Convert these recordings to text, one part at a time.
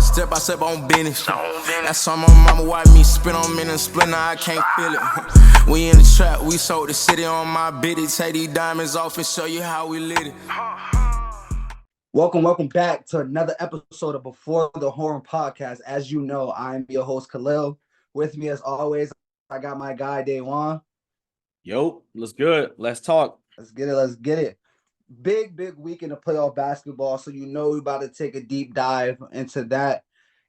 Step by step on business. That's on my mama, watch me spin on me and split, now I can't feel it. We in the trap, we sold the city on my biddy. Take these diamonds off and show you how we lit it. Welcome back to another episode of Before the Horn podcast. As you know, I'm your host, Khalil. With me, as always, I got my guy, Daywan. Yo, let's good. Let's talk. Let's get it. Big week in the playoff basketball, so you know we're about to take a deep dive into that,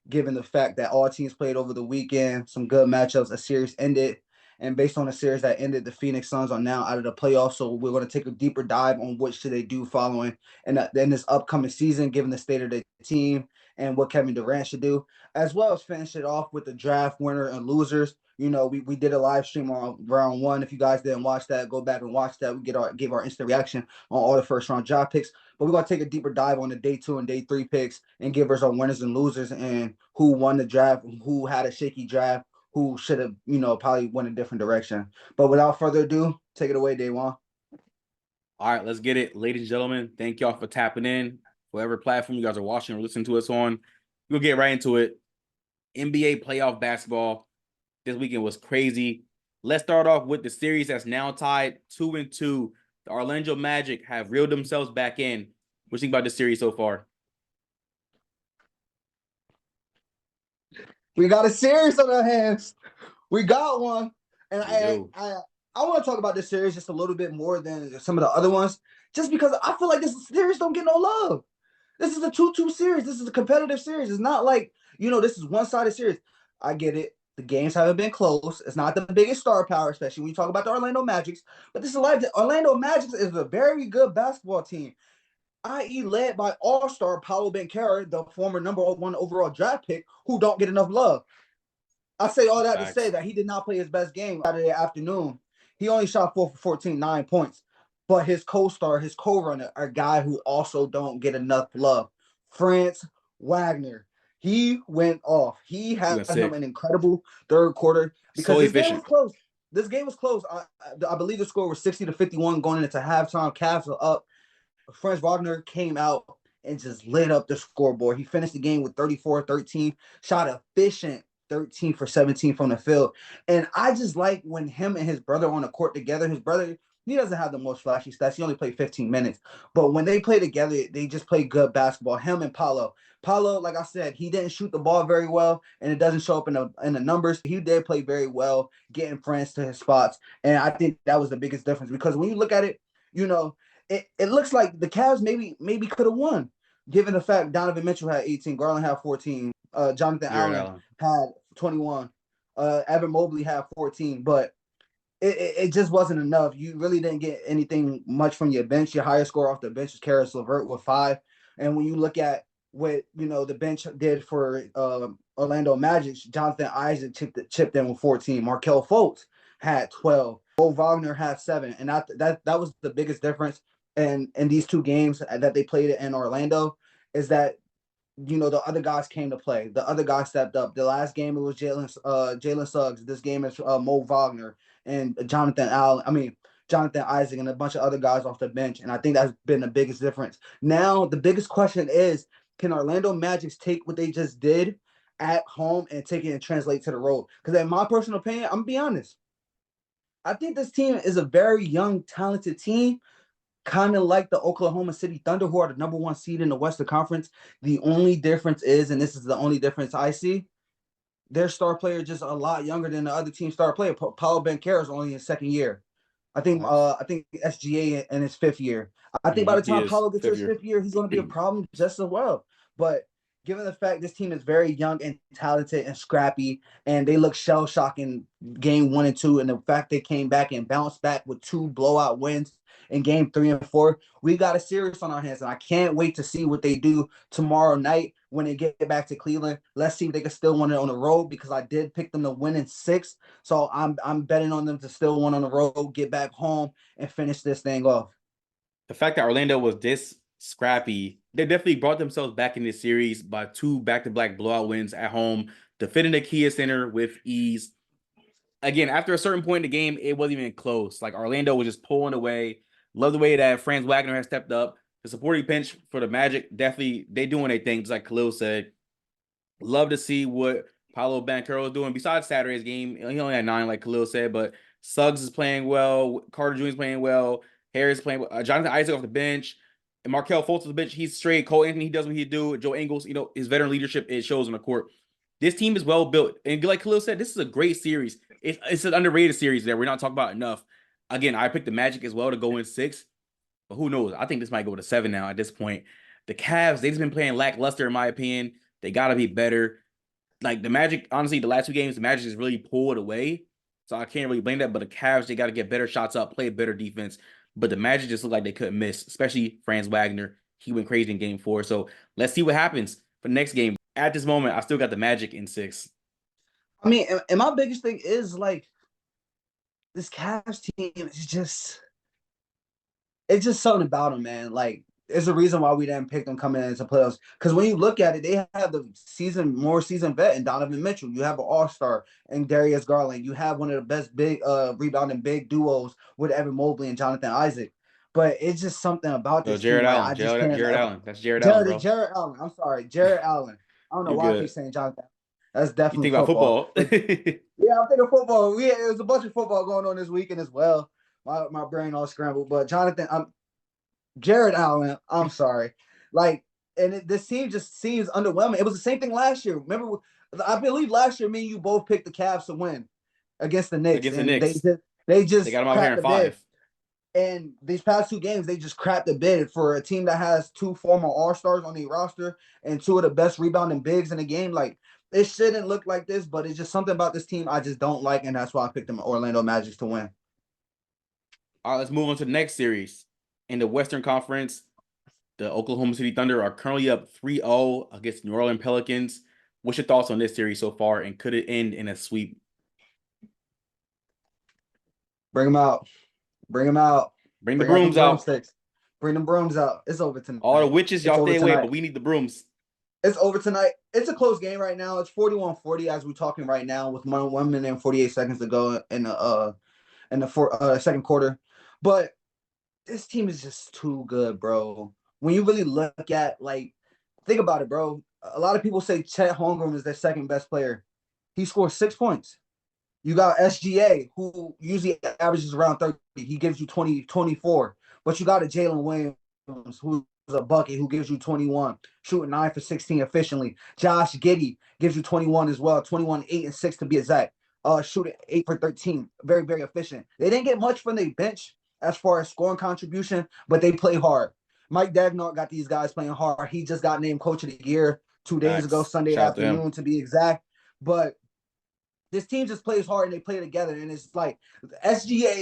given the fact that all teams played over the weekend, some good matchups, a series ended. And based on the series that ended, the Phoenix Suns are now out of the playoffs. So we're going to take a deeper dive on what should they do following and then this upcoming season, given the state of the team and what Kevin Durant should do, as well as finish it off with the draft winner and losers. You know, we did a live stream on round one. If you guys didn't watch that, go back and watch that. We gave our instant reaction on all the first round draft picks. But we're going to take a deeper dive on the day 2 and day 3 picks and give us our winners and losers and who won the draft, who had a shaky draft, who should have, probably went a different direction. But without further ado, take it away, Daywan. All right, let's get it. Ladies and gentlemen, thank y'all for tapping in. Whatever platform you guys are watching or listening to us on, we'll get right into it. NBA playoff basketball this weekend was crazy. Let's start off with the series that's now tied 2-2. The Orlando Magic have reeled themselves back in. What do you think about this series so far? We got a series on our hands. We got one. And I want to talk about this series just a little bit more than some of the other ones, just because I feel like this series don't get no love. This is a 2-2 series. This is a competitive series. It's not like, this is one-sided series. I get it. The games haven't been close. It's not the biggest star power, especially when you talk about the Orlando Magic. But this is like the Orlando Magic is a very good basketball team, i.e. led by all-star Paolo Banchero, the former number 1 overall draft pick, who don't get enough love. I say all that to say that he did not play his best game Saturday afternoon. He only shot 4 for 14, 9 points. But his co-star, his co-runner, a guy who also don't get enough love, Franz Wagner. He went off. He had him an incredible third quarter because this game was close. This game was close. I believe the score was 60-51 going into halftime. Cavs are up. Franz Wagner came out and just lit up the scoreboard. He finished the game with 34-13, shot efficient 13 for 17 from the field. And I just like when him and his brother on the court together. His brother, he doesn't have the most flashy stats. He only played 15 minutes. But when they play together, they just play good basketball. Him and Paolo. Paolo, like I said, he didn't shoot the ball very well, and it doesn't show up in the numbers. He did play very well, getting friends to his spots. And I think that was the biggest difference because when you look at it, it looks like the Cavs maybe could have won, given the fact Donovan Mitchell had 18, Garland had 14, Jonathan Allen had 21, Evan Mobley had 14, but it just wasn't enough. You really didn't get anything much from your bench. Your highest score off the bench was Karis LeVert with 5. And when you look at what the bench did for Orlando Magic, Jonathan Isaac chipped in with 14. Markelle Fultz had 12. Bo Wagner had 7, and that was the biggest difference. And in these 2 games that they played in Orlando, is that the other guys came to play. The other guys stepped up. The last game it was Jalen Suggs. This game is Mo Wagner and Jonathan Isaac and a bunch of other guys off the bench. And I think that's been the biggest difference. Now the biggest question is, can Orlando Magic take what they just did at home and take it and translate to the road? Because in my personal opinion, I'm gonna be honest, I think this team is a very young, talented team, kind of like the Oklahoma City Thunder, who are the number 1 seed in the Western Conference. The only difference is, and this is the only difference I see, their star player just a lot younger than the other team's star player. Paolo Banchero is only in his 2nd year. I think SGA in his 5th year. I think by the time Paolo gets to his 5th year, he's going to be a problem just as well. But given the fact this team is very young and talented and scrappy, and they look shell-shocked in game 1 and 2, and the fact they came back and bounced back with 2 blowout wins in game 3 and 4, we got a series on our hands, and I can't wait to see what they do tomorrow night when they get back to Cleveland. Let's see if they can still win it on the road, because I did pick them to win in 6, so I'm betting on them to still win on the road, get back home, and finish this thing off. The fact that Orlando was this scrappy, they definitely brought themselves back in this series by 2 back-to-back blowout wins at home, defending the Kia Center with ease. Again, after a certain point in the game, it wasn't even close. Like, Orlando was just pulling away. Love the way that Franz Wagner has stepped up. The supporting bench for the Magic, definitely, they doing their thing, just like Khalil said. Love to see what Paolo Banchero is doing. Besides Saturday's game, he only had 9, like Khalil said, but Suggs is playing well. Carter Jr. is playing well. Harris is playing well. Jonathan Isaac off the bench. And Markelle Fultz off the bench. He's straight. Cole Anthony, he does what he do. Joe Ingles, his veteran leadership, it shows on the court. This team is well built. And like Khalil said, this is a great series. It's an underrated series that we're not talking about enough. Again, I picked the Magic as well to go in 6. But who knows? I think this might go to 7 now at this point. The Cavs, they've just been playing lackluster, in my opinion. They got to be better. Like the Magic, honestly, the last 2 games, the Magic just really pulled away. So I can't really blame that. But the Cavs, they got to get better shots up, play better defense. But the Magic just looked like they couldn't miss, especially Franz Wagner. He went crazy in game 4. So let's see what happens for the next game. At this moment, I still got the Magic in 6. I mean, and my biggest thing is like this Cavs team is just, it's just something about them, man. Like, it's a reason why we didn't pick them coming into playoffs. Because when you look at it, they have the more seasoned vet in Donovan Mitchell. You have an all-star in Darius Garland. You have one of the best big rebounding big duos with Evan Mobley and Jonathan Isaac. But it's just something about this Jared team. Allen. Like, I just can't. Jared Allen. That's Jared Allen, bro. Jared Allen. I'm sorry, Jared Allen. I don't know You're why good. I keep saying Jonathan. That's You definitely think about football. Yeah, I'm thinking football. Yeah, there's a bunch of football going on this weekend as well. My brain all scrambled. But Jared Allen, I'm sorry. Like, and this team just seems underwhelming. It was the same thing last year. Remember, I believe last year, me and you both picked the Cavs to win against the Knicks. Against the Knicks. They just They got them out here in 5. And these past 2 games, they just crapped the bid for a team that has 2 former All-Stars on their roster and 2 of the best rebounding bigs in the game. Like, it shouldn't look like this, but it's just something about this team I just don't like, and that's why I picked them Orlando Magic to win. All right, let's move on to the next series. In the Western Conference, the Oklahoma City Thunder are currently up 3-0 against New Orleans Pelicans. What's your thoughts on this series so far, and could it end in a sweep? Bring them out. Bring them out. Bring the brooms out. Bring them brooms out. It's over tonight. All the witches, y'all stay away, but we need the brooms. It's over tonight. It's a close game right now. It's 41-40 as we're talking right now with 1 minute and 48 seconds to go in the second quarter. But this team is just too good, bro. When you really look at, like, think about it, bro. A lot of people say Chet Holmgren is their second best player. He scored 6 points. You got SGA, who usually averages around 30. He gives you 20, 24. But you got a Jalen Williams, who's a bucket, who gives you 21, shooting 9 for 16 efficiently. Josh Giddey gives you 21 as well, 21, 8, and 6 to be exact. Shooting 8 for 13. Very, very efficient. They didn't get much from their bench as far as scoring contribution, but they play hard. Mike Dagnall got these guys playing hard. He just got named Coach of the Year 2 days ago, Sunday afternoon to be exact. But this team just plays hard and they play together. And it's like SGA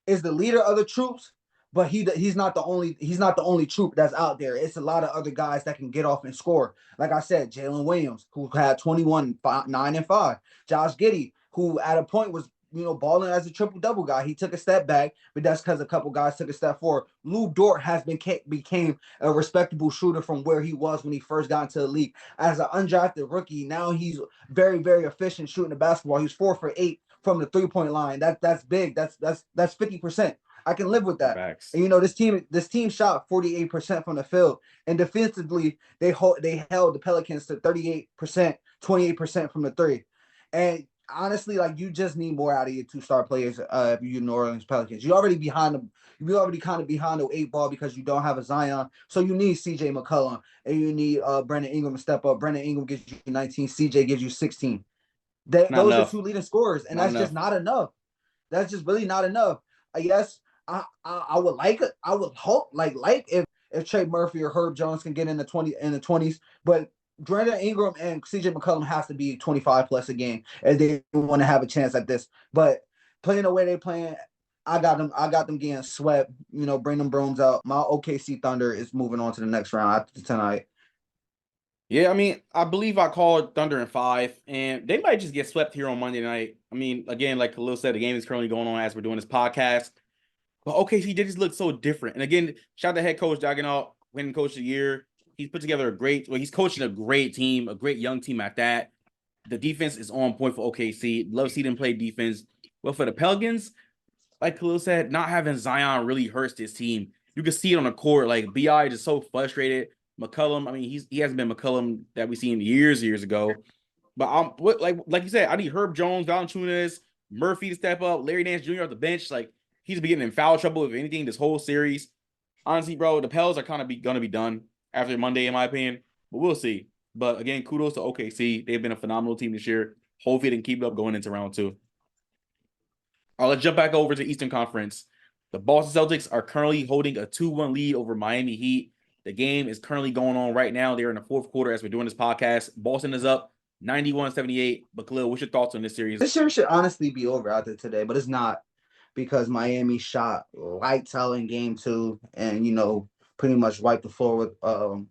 is the leader of the troops, but he's not the only troop that's out there. It's a lot of other guys that can get off and score. Like I said, Jalen Williams, who had 21, 9 and 5. Josh Giddey, who at a point was balling as a triple-double guy. He took a step back, but that's because a couple guys took a step forward. Lou Dort has became a respectable shooter from where he was when he first got into the league. As an undrafted rookie, now he's very, very efficient shooting the basketball. He's 4 for 8 from the 3-point line. That's big. That's 50%. I can live with that. Facts. And this team shot 48% from the field, and defensively they held the Pelicans to 38%, 28% from the 3. And honestly, like, you just need more out of your 2-star players if you're New Orleans Pelicans. You're already behind them. You're already kind of behind the 8 ball because you don't have a Zion. So you need CJ McCollum and you need Brandon Ingram to step up. Brandon Ingram gives you 19. CJ gives you 16. Those are 2 leading scorers, and that's just not enough. That's just really not enough. I guess I would hope if Trey Murphy or Herb Jones can get in the 20s, but Brandon Ingram and CJ McCollum has to be 25 plus a game if they want to have a chance at this. But playing the way they playing, I got them getting swept. Bring them brooms out. My OKC Thunder is moving on to the next round after tonight. Yeah, I mean, I believe I called Thunder in 5, and they might just get swept here on Monday night. I mean, again, like Khalil said, the game is currently going on as we're doing this podcast. But OKC did just look so different. And again, shout out to head coach Dagnall, winning coach of the year. He's put together he's coaching a great team, a great young team at that. The defense is on point for OKC. Love to see them play defense. Well, for the Pelicans, like Khalil said, not having Zion really hurts this team. You can see it on the court. Like, BI is just so frustrated. McCollum, I mean, he hasn't been McCollum that we seen years ago. But like you said, I need Herb Jones, Valanciunas, Murphy to step up, Larry Nance Jr. off the bench. Like he's been getting in foul trouble if anything this whole series. Honestly, bro, the Pels are kind of gonna be done after Monday, in my opinion. But we'll see. But again, kudos to OKC. They've been a phenomenal team this year. Hopefully, they can keep it up going into round 2. All right, let's jump back over to Eastern Conference. The Boston Celtics are currently holding a 2-1 lead over Miami Heat. The game is currently going on right now. They're in the fourth quarter as we're doing this podcast. Boston is up 91-78. But Khalil, what's your thoughts on this series? This series should honestly be over after today, but it's not because Miami shot lights out in game 2 and, pretty much wiped the floor with,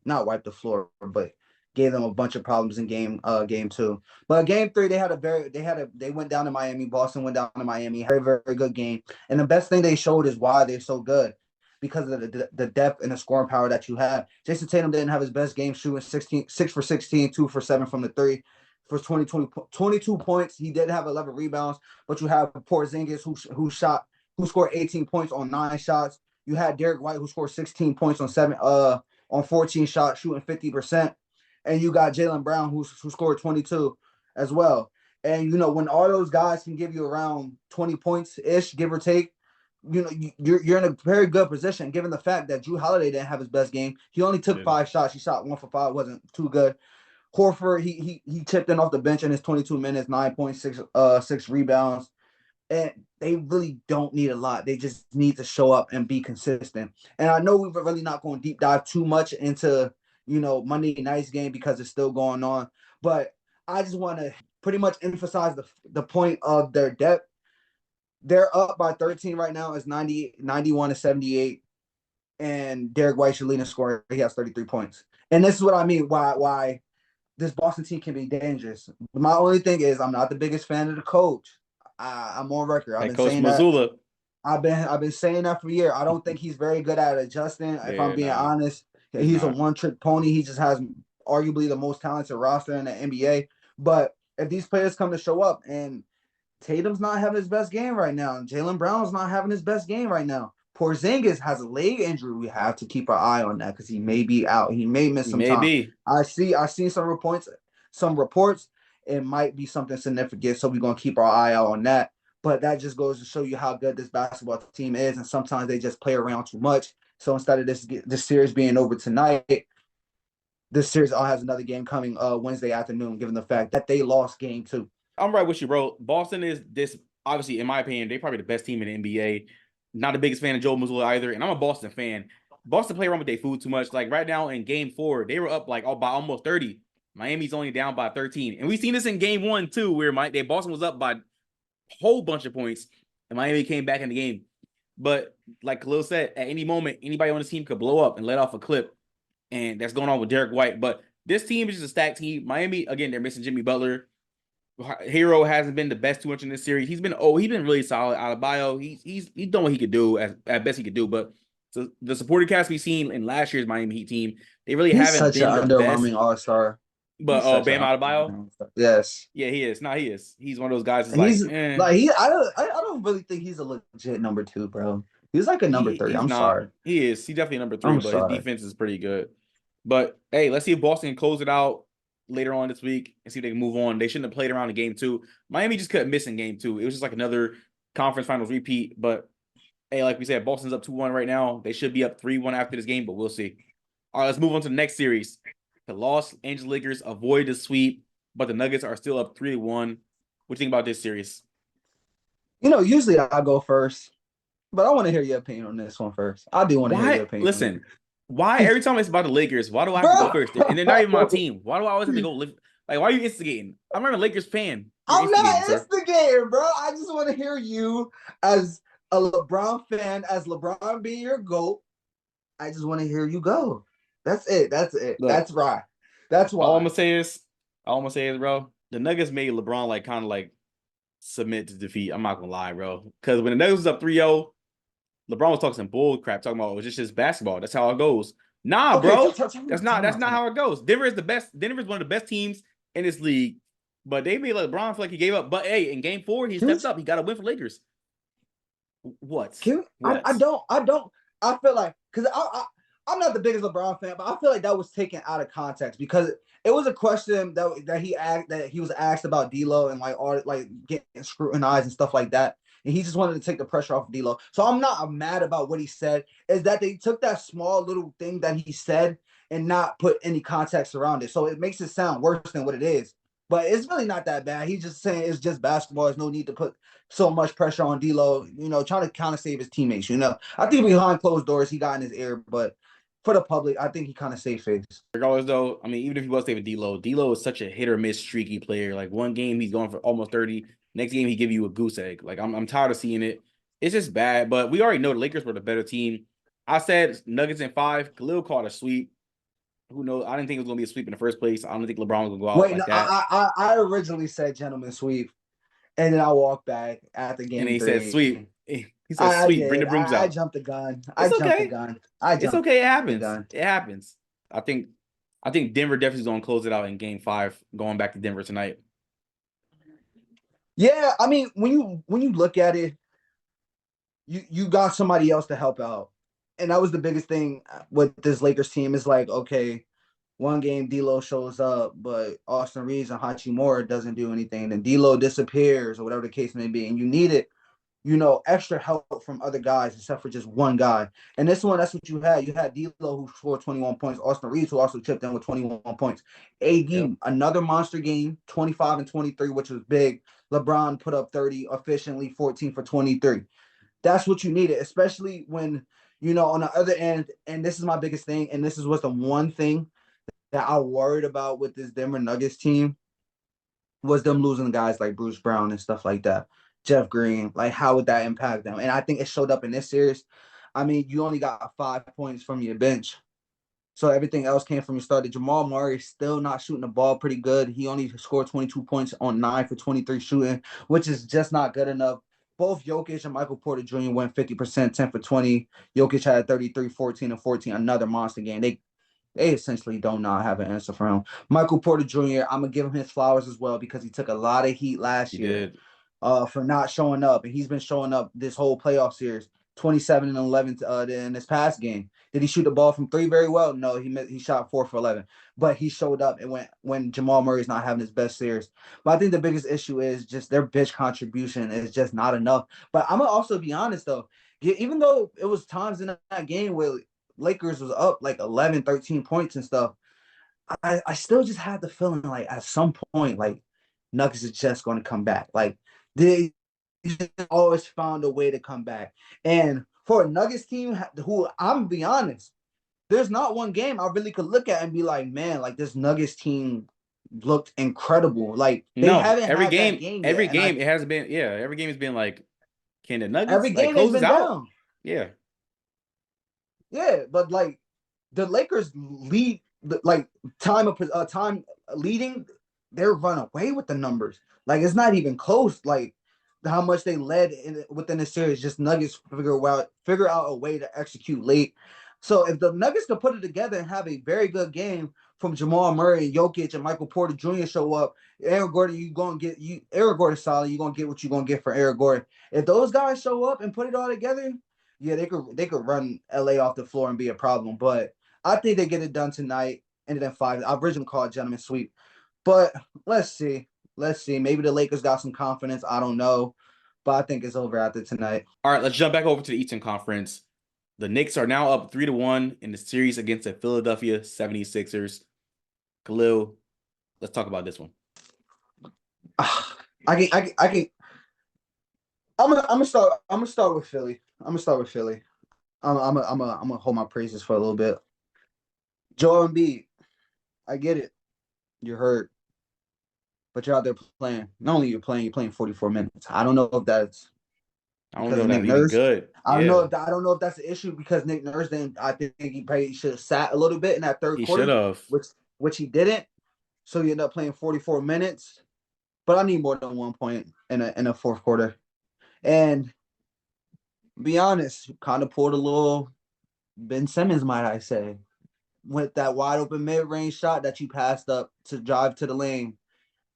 not wiped the floor, but gave them a bunch of problems in game 2. But game 3, they went down to Miami. Boston went down to Miami. Very, very good game. And the best thing they showed is why they're so good. Because of the depth and the scoring power that you have. Jason Tatum didn't have his best game, shooting 6 for 16, 2 for 7 from the 3 for 22 points. He did have 11 rebounds, but you have Porzingis who scored 18 points on 9 shots. You had Derek White who scored 16 points on 14 shots, shooting 50%. And you got Jaylen Brown who scored 22 as well. And when all those guys can give you around 20 points ish, give or take, you're in a very good position given the fact that Jrue Holiday didn't have his best game. He only took 5 shots. He shot 1 for 5, wasn't too good. Horford, he chipped in off the bench in his 22 minutes, 9.6 rebounds. And they really don't need a lot. They just need to show up and be consistent. And I know we're really not going to deep dive too much into, Monday night's game because it's still going on. But I just want to pretty much emphasize the point of their depth. They're up by 13 right now. It's 91-78. And Derek White should lead in scoring. He has 33 points. And this is what I mean why this Boston team can be dangerous. My only thing is I'm not the biggest fan of the coach. I'm on record. I've been Coach saying Mazzulla. that. I've been saying that for years. I don't think he's very good at adjusting. If I'm being honest, he's a one-trick pony. He just has arguably the most talented roster in the NBA. But if these players come to show up and Tatum's not having his best game right now, and Jaylen Brown's not having his best game right now, Porzingis has a leg injury. We have to keep our eye on that because he may be out. He may miss some time. I see some reports. It might be something significant, so we're gonna keep our eye out on that. But that just goes to show you how good this basketball team is, and sometimes they just play around too much. So instead of this series being over tonight, this series has another game coming Wednesday afternoon. Given the fact that they lost game 2. I'm right with you, bro. Boston is obviously, in my opinion, they're probably the best team in the NBA. Not the biggest fan of Joe Mazzulla either, and I'm a Boston fan. Boston play around with their food too much. Like right now in game 4, they were up by almost 30. Miami's only down by 13. And we've seen this in game 1 too, where Boston was up by a whole bunch of points, and Miami came back in the game. But like Khalil said, at any moment, anybody on this team could blow up and let off a clip. And that's going on with Derek White. But this team is just a stacked team. Miami, again, they're missing Jimmy Butler. Hero hasn't been the best too much in this series. He's been really solid. Adebayo, he's done what he could do at best he could do. But so the supporting cast we've seen in last year's Miami Heat team, they really haven't such been an the underwhelming best. all-star. But Bam Adebayo, yes, yeah, he is. No, he is. He's one of those guys. I don't really think he's a legit number 2, bro. He's like a number 3. I'm sorry. He is. He's definitely number 3, but his defense is pretty good. But hey, let's see if Boston can close it out later on this week and see if they can move on. They shouldn't have played around in game 2. Miami just couldn't miss in game 2. It was just like another conference finals repeat. But hey, like we said, Boston's up 2-1 right now. They should be up 3-1 after this game, but we'll see. All right, let's move on to the next series. The Los Angeles Lakers avoid the sweep, but the Nuggets are still up 3-1. What do you think about this series? Usually I go first, but I want to hear your opinion on this one first. I do want to hear your opinion. Listen, why every time it's about the Lakers, why do I have to go first? And they're not even my team. Why do I always have to go live? Like, why are you instigating? I'm not a Lakers fan. I'm not instigating, bro. I just want to hear you as a LeBron fan, as LeBron being your GOAT. I just want to hear you go. That's it. Look, that's right. That's why. All I'm gonna say is, bro, the Nuggets made LeBron kind of submit to defeat. I'm not gonna lie, bro. Because when the Nuggets was up 3-0, LeBron was talking some bull crap, talking about it was just basketball. That's how it goes. Nah, okay, bro. That's not how it goes. Denver is the best. Denver is one of the best teams in this league. But they made LeBron feel like he gave up. But hey, in game 4, he stepped up. He got a win for Lakers. What? I don't. I feel like because I'm not the biggest LeBron fan, but I feel like that was taken out of context because it was a question that he was asked about D'Lo and like all like getting scrutinized and stuff like that. And he just wanted to take the pressure off of D'Lo. So I'm mad about what he said. Is that they took that small little thing that he said and not put any context around it. So it makes it sound worse than what it is. But it's really not that bad. He's just saying it's just basketball. There's no need to put so much pressure on D'Lo, trying to kind of save his teammates. I think behind closed doors, he got in his ear, but for the public, I think he kind of saved face. Regardless, though, I mean, even if he was saving D'Lo is such a hit or miss streaky player. Like one game he's going for almost 30. Next game he give you a goose egg. Like I'm tired of seeing it. It's just bad. But we already know the Lakers were the better team. I said Nuggets in 5. Khalil caught a sweep. Who knows? I didn't think it was gonna be a sweep in the first place. I don't think LeBron was gonna go out Wait, like no, that. I originally said gentleman sweep, and then I walked back at the game. And then he 3. said sweep. He said sweep. Bring the brooms out. I jumped the gun. It's okay. It's okay. It happens. It happens. I think Denver definitely is gonna close it out in game 5, going back to Denver tonight. Yeah, I mean, when you look at it, you got somebody else to help out. And that was the biggest thing with this Lakers team is like, okay, one game D'Lo shows up, but Austin Reeves and Hachimura doesn't do anything. Then D'Lo disappears or whatever the case may be. And you needed, extra help from other guys except for just one guy. And this one, that's what you had. You had D'Lo who scored 21 points. Austin Reeves who also chipped in with 21 points. AD, another monster game, 25 and 23, which was big. LeBron put up 30 efficiently, 14 for 23. That's what you needed, especially when, on the other end, and this is my biggest thing, and this is what's the one thing that I worried about with this Denver Nuggets team was them losing guys like Bruce Brown and stuff like that. Jeff Green, like how would that impact them? And I think it showed up in this series. I mean, you only got 5 points from your bench. So everything else came from your starter. Jamal Murray still not shooting the ball pretty good. He only scored 22 points on 9 for 23 shooting, which is just not good enough. Both Jokic and Michael Porter Jr. went 50%, 10 for 20. Jokic had 33, 14, and 14, another monster game. They essentially do not have an answer for him. Michael Porter Jr., I'm going to give him his flowers as well because he took a lot of heat last year for not showing up. And he's been showing up this whole playoff series, 27 and 11 in this past game. Did he shoot the ball from 3 very well? No, he shot 4 for 11. But he showed up and when Jamal Murray's not having his best series. But I think the biggest issue is just their bench contribution is just not enough. But I'm going to also be honest, though. Even though it was times in that game where Lakers was up like 11, 13 points and stuff, I still just had the feeling like at some point, like Nuggets is just going to come back. Like they always found a way to come back. And for a Nuggets team who I'm gonna be honest, there's not one game I really could look at and be like, man, like this Nuggets team looked incredible. Like they haven't every had game, that game every yet. game it has been, every game has been like, can the Nuggets every game close has been out? down. Yeah, but like the Lakers lead, like time leading, they're run away with the numbers. Like it's not even close. Like how much they led within the series, just Nuggets figure out a way to execute late. So if the Nuggets can put it together and have a very good game from Jamal Murray and Jokic and Michael Porter Jr. show up, Aaron Gordon, Aaron Gordon's solid. You're gonna get what you're gonna get for Aaron Gordon. If those guys show up and put it all together, yeah, they could run LA off the floor and be a problem. But I think they get it done tonight. And then 5. I originally called it gentleman sweep. But let's see. Maybe the Lakers got some confidence. I don't know. But I think it's over after tonight. All right, let's jump back over to the Eastern Conference. The Knicks are now up 3-1 in the series against the Philadelphia 76ers. Khalil, let's talk about this one. I'm gonna start with Philly. I'm gonna hold my praises for a little bit. Joel Embiid, I get it. You're hurt. But you're out there playing. Not only you're playing 44 minutes. I don't know if that's because of Nick Nurse. Good. I don't know if that's an issue because Nick Nurse then I think he probably should have sat a little bit in that third quarter. He should have. Which he didn't. So you end up playing 44 minutes. But I need more than 1 point in a fourth quarter. And be honest, kind of pulled a little Ben Simmons, might I say, with that wide open mid-range shot that you passed up to drive to the lane.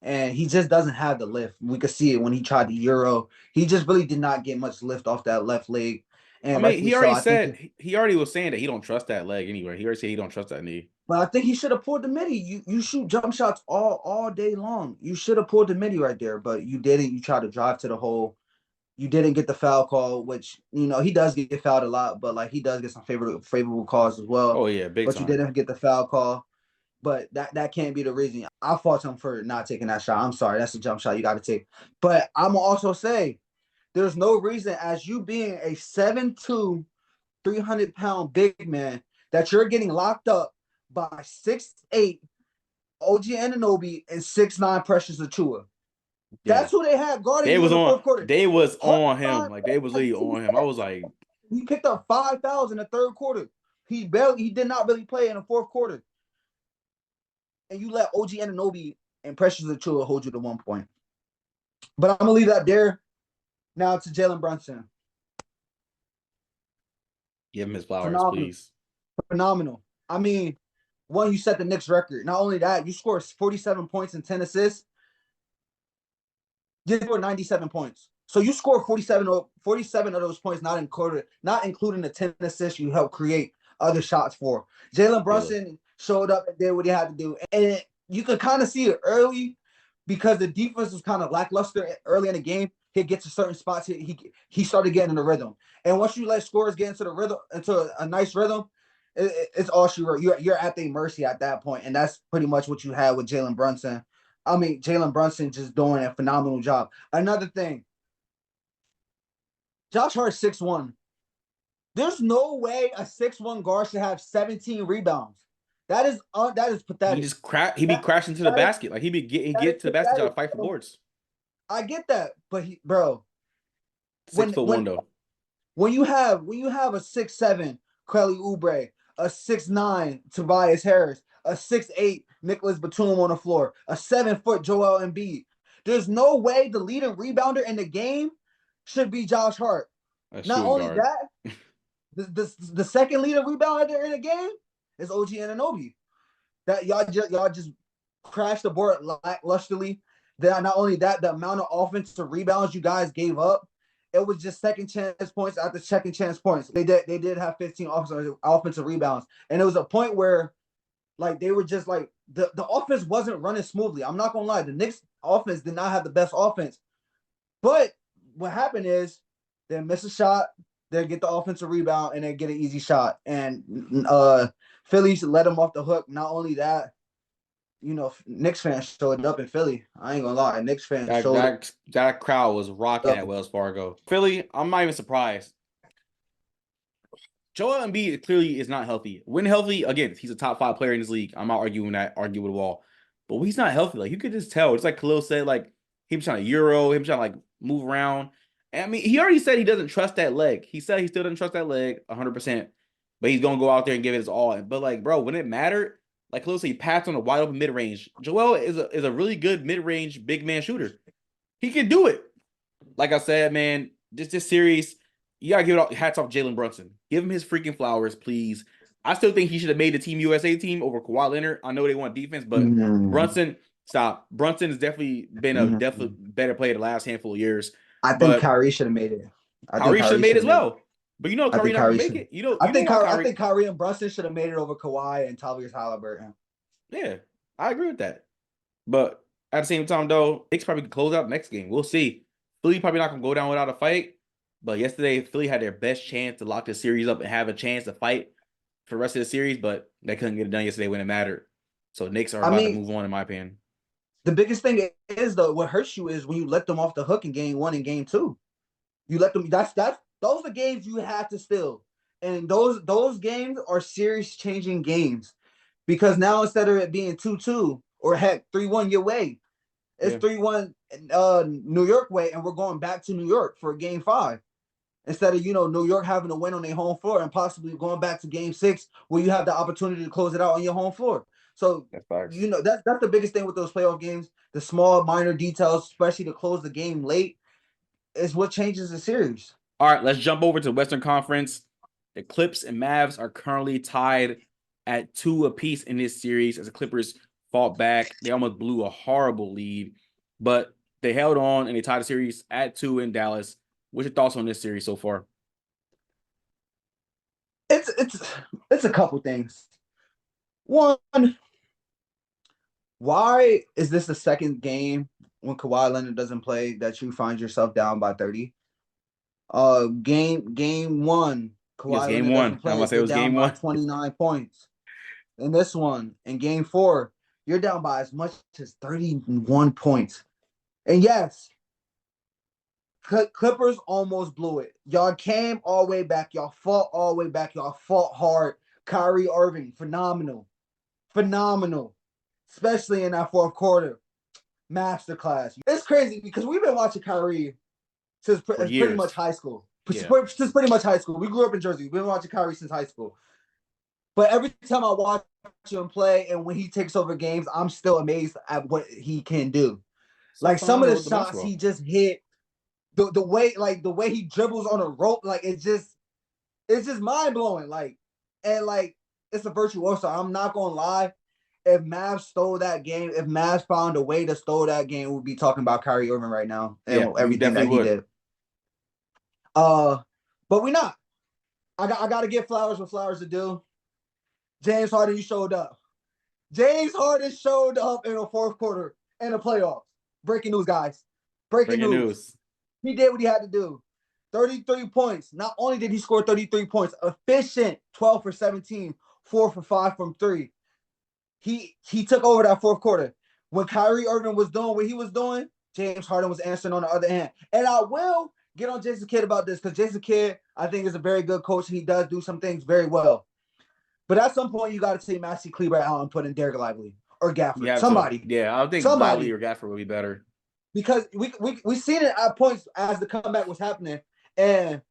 And he just doesn't have the lift. We could see it when he tried the Euro. He just really did not get much lift off that left leg. and I mean, rightfully so. I think, he already was saying that he don't trust that leg anyway. He already said he don't trust that knee. but I think he should have pulled the midi. You shoot jump shots all day long. You should have pulled the midi right there, but you didn't. You tried to drive to the hole. You didn't get the foul call, which he does get fouled a lot, but like he does get some favorable calls as well. Oh yeah, big But you time. didn't get the foul call. But that can't be the reason. I fault him for not taking that shot. I'm sorry, that's a jump shot you got to take. But I'm gonna also say there's no reason, as you being a 7'2", 300-pound big man, that you're getting locked up by 6'8" OG Anunoby and 6'9" Precious Achua. Yeah. That's who they had guarding They you was in the on fourth quarter. they was on him. Hartenstein, Like they was literally on him. I was like, he picked up 5 fouls in the third quarter. He did not really play in the fourth quarter. And you let OG Anunoby and Precious Achua hold you to 1 point. But I'm gonna leave that there. Now to Jalen Brunson. give him his flowers, Phenomenal. please. Phenomenal. I mean, one, you set the Knicks record. Not only that, you scored 47 points and 10 assists. You scored 97 points. So you scored 47 of those points, not including the 10 assists you helped create other shots for. Jalen Brunson showed up and did what he had to do. And you could kind of see it early because the defense was kind of lackluster early in the game. He'd get to certain spots. He started getting in the rhythm. And once you let scorers get into the rhythm, into a nice rhythm, it's all she wrote. You're at their mercy at that point. And that's pretty much what you had with Jalen Brunson. I mean, Jalen Brunson just doing a phenomenal job. Another thing, Josh Hart 6'1". There's no way a 6'1" guard should have 17 rebounds. That is pathetic. He be crashing to the basket. Like he get to the basket to fight for boards. I get that, but bro, 6'1" though. When you have a 6'7" Kelly Oubre, a 6'9" Tobias Harris, a 6'8" Nicholas Batum on the floor, a 7-foot Joel Embiid, there's no way the leading rebounder in the game should be Josh Hart. Not only that, the second leading rebounder in the game is OG Anunoby. That y'all just crashed the board lustrily. That not only that, the amount of offensive rebounds you guys gave up, it was just second chance points after second chance points. They did have 15 offensive rebounds, and it was a point where, like, they were just like the offense wasn't running smoothly. I'm not gonna lie, the Knicks offense did not have the best offense, but what happened is they miss a shot, they get the offensive rebound, and they get an easy shot, and Philly let them off the hook. Not only that, Knicks fans showed up in Philly. I ain't gonna lie, Knicks fans showed up. That crowd was rocking at Wells Fargo. Philly, I'm not even surprised. Joel Embiid clearly is not healthy. When healthy, again, he's a top 5 player in this league. I'm not arguing with the wall. But when he's not healthy, like you could just tell. It's like Khalil said, like he was trying to Euro, him trying to like move around. And I mean, he already said he doesn't trust that leg. He said he still doesn't trust that leg 100%. But he's gonna go out there and give it his all. But like, bro, when it mattered, like Khalil said, he passed on a wide open mid range. Joel is a really good mid range big man shooter. He can do it. Like I said, man, this series, you gotta give it hats off Jalen Brunson. Give him his freaking flowers, please. I still think he should have made the Team USA team over Kawhi Leonard. I know they want defense, but Brunson, stop. Brunson has definitely been a definitely better player the last handful of years. I think Kyrie should have made it. Kyrie should have made it as well. But Kyrie not gonna make it. I think Kyrie and Brunson should have made it over Kawhi and Tyrese Halliburton. Yeah, I agree with that. But at the same time, though, Knicks probably could close out next game. We'll see. Philly probably not gonna go down without a fight. But yesterday, Philly had their best chance to lock the series up and have a chance to fight for the rest of the series, but they couldn't get it done yesterday when it mattered. So Knicks are about to move on, in my opinion. The biggest thing is, though, what hurts you is when you let them off the hook in game 1 and game 2. You let them. Those are games you have to steal, and those games are series changing games, because now instead of it being 2-2 or heck 3-1 your way, it's 3-1 New York way, and we're going back to New York for game 5. Instead of New York having to win on their home floor and possibly going back to game 6 where you have the opportunity to close it out on your home floor. So that's the biggest thing with those playoff games. The small minor details, especially to close the game late, is what changes the series. All right, let's jump over to Western Conference. The Clips and Mavs are currently tied at 2 apiece in this series as the Clippers fought back. They almost blew a horrible lead, but they held on and they tied the series at 2 in Dallas. What's your thoughts on this series so far? it's a couple things. One, why is this the second game when Kawhi Leonard doesn't play that you find yourself down by 30? Game one, Yes, Kawhi game Leonard one. doesn't I'm play. gonna say it You're was down game by one. 29 points. In this one, in game four, you're down by as much as 31 points. And yes, Clippers almost blew it. Y'all came all the way back. Y'all fought all the way back. Y'all fought hard. Kyrie Irving, phenomenal. Phenomenal. Especially in that fourth quarter. Masterclass. It's crazy because we've been watching Kyrie since pretty much high school. Yeah. Since pretty much high school. We grew up in Jersey. We've been watching Kyrie since high school. But every time I watch him play and when he takes over games, I'm still amazed at what he can do. So like some of the with shots basketball. he just hit, the way he dribbles on a rope, like it's just mind blowing. It's a virtuoso. I'm not gonna lie. If Mavs stole that game, if Mavs found a way to stole that game, we'd be talking about Kyrie Irving right now and Yeah, everything that he did. But we not. I gotta give flowers what flowers to do. James Harden, you showed up. James Harden showed up in the fourth quarter in the playoffs. Breaking news, guys. Breaking news. He did what he had to do. 33 points. Not only did he score 33 points, efficient, 12 for 17, 4 for 5 from 3. He took over that fourth quarter. When Kyrie Irving was doing what he was doing, James Harden was answering on the other end. And I will get on Jason Kidd about this because Jason Kidd, I think, is a very good coach. He does do some things very well. But at some point, you got to take Maxi Kleber out and put in Derek Lively or Gafford. Somebody. Yeah, I think Lively or Gafford would be better. Because we seen it at points as the comeback was happening. And,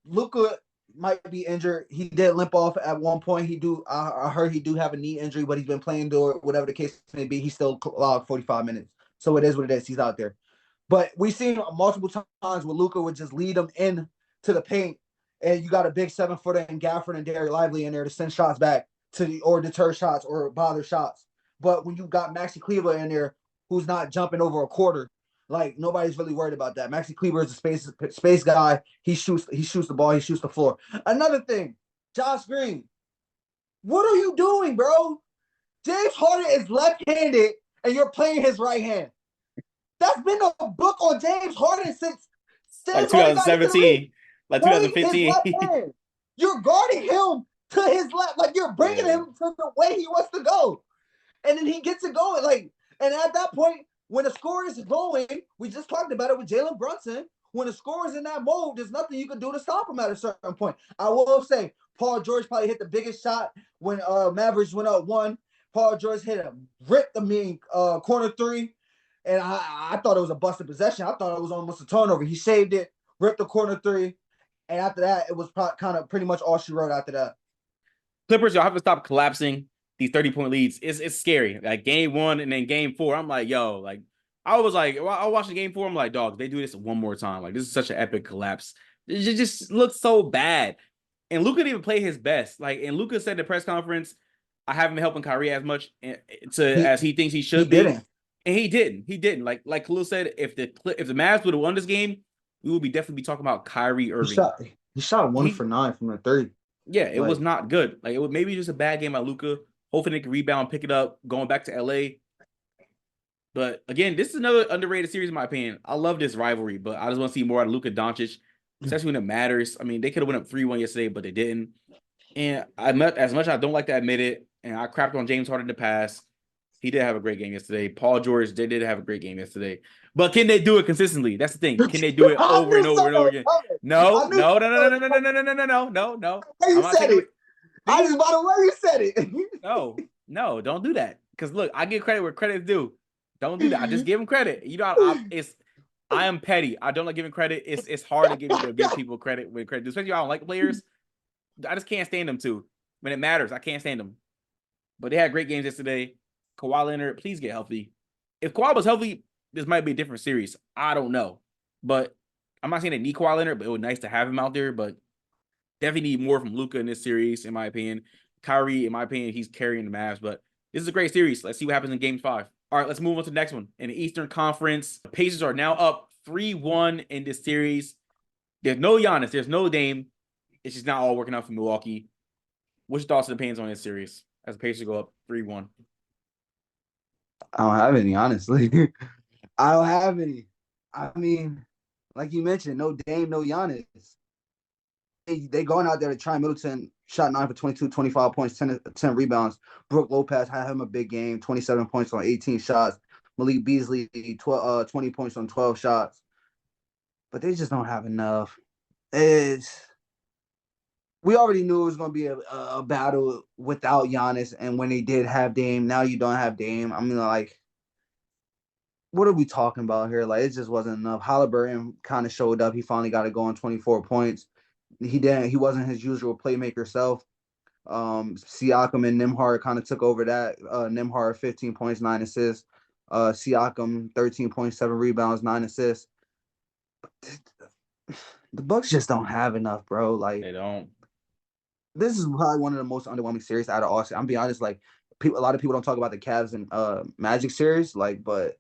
Luka might be injured. He did limp off at one point. I heard he do have a knee injury, but he's been playing or whatever the case may be. He still logged 45 minutes. So it is what it is. He's out there. But we've seen multiple times where Luka would just lead them in to the paint. And you got a big 7-footer and Gafford and Derek Lively in there to send shots back or deter shots or bother shots. But when you got Maxi Kleber in there, who's not jumping over a quarter, like nobody's really worried about that. Maxi Kleber is a space guy. He shoots the ball. He shoots the floor. Another thing, Josh Green, what are you doing, bro? James Harden is left-handed, and you're playing his right hand. That's been a book on James Harden since 2017. Like 2015. You're guarding him to his left. Like you're bringing him to the way he wants to go. And then he gets it going. And at that point, when the score is going, we just talked about it with Jalen Brunson. When the score is in that mode, there's nothing you can do to stop him at a certain point. I will say, Paul George probably hit the biggest shot when Mavericks went up 1. Paul George ripped the corner 3. And I thought it was a busted possession. I thought it was almost a turnover. He saved it, ripped the corner 3. And after that, it was pretty much all she wrote after that. Clippers, y'all have to stop collapsing these 30-point leads. It's scary. Like game 1 and then game 4, I'm like, yo, like I was watching game 4. I'm like, dog, they do this one more time. Like this is such an epic collapse. It just looks so bad. And Luka didn't even play his best. And Luka said in the press conference, I haven't been helping Kyrie as much as he thinks he should be. And he didn't. Like Khalil said, if the Mavs would have won this game, we would definitely be talking about Kyrie Irving. He shot 1 for 9 from the 30. Yeah, it was not good. It was maybe just a bad game by Luka. Hopefully they can rebound, pick it up, going back to LA. But again, this is another underrated series in my opinion. I love this rivalry, but I just want to see more out of Luka Doncic, especially when it matters. I mean, they could have went up 3-1 yesterday, but they didn't. And as much as I don't like to admit it, and I crapped on James Harden in the past, he did have a great game yesterday. Paul George, they did have a great game yesterday. But can they do it consistently? That's the thing. Can they do it over and over and over again? No. You said it. I just by the way you said it. No, don't do that. Because look, I give credit where credit's due. Don't do that. I just give him credit. I am petty. I don't like giving credit. It's hard to give people credit when credit, especially if I don't like players. I just can't stand them too. When it matters, I can't stand them. But they had great games yesterday. Kawhi Leonard, please get healthy. If Kawhi was healthy, this might be a different series. I don't know. But I'm not saying they need Kawhi Leonard, but it was nice to have him out there. But definitely need more from Luka in this series, in my opinion. Kyrie, in my opinion, he's carrying the Mavs. But this is a great series. Let's see what happens in Game 5. All right, let's move on to the next one. In the Eastern Conference, the Pacers are now up 3-1 in this series. There's no Giannis. There's no Dame. It's just not all working out for Milwaukee. What's your thoughts and opinions on this series as the Pacers go up 3-1? I don't have any, honestly. I don't have any. I mean, like you mentioned, no Dame, no Giannis. They going out there to try. Middleton shot 9 for 22, 25 points, 10 rebounds. Brook Lopez had him a big game, 27 points on 18 shots. Malik Beasley, 20 points on 12 shots. But they just don't have enough. We already knew it was going to be a battle without Giannis. And when they did have Dame, now you don't have Dame. I mean, like, what are we talking about here? Like, it just wasn't enough. Halliburton kind of showed up. He finally got to go on 24 points. He wasn't his usual playmaker self. Siakam and Nembhard kind of took over that. Nembhard 15 points, 9 assists. Siakam 13.7 rebounds, 9 assists. The Bucks just don't have enough, bro. Like, They don't. This is probably one of the most underwhelming series out of all. I'm being honest, like a lot of people don't talk about the Cavs and Magic series, like, but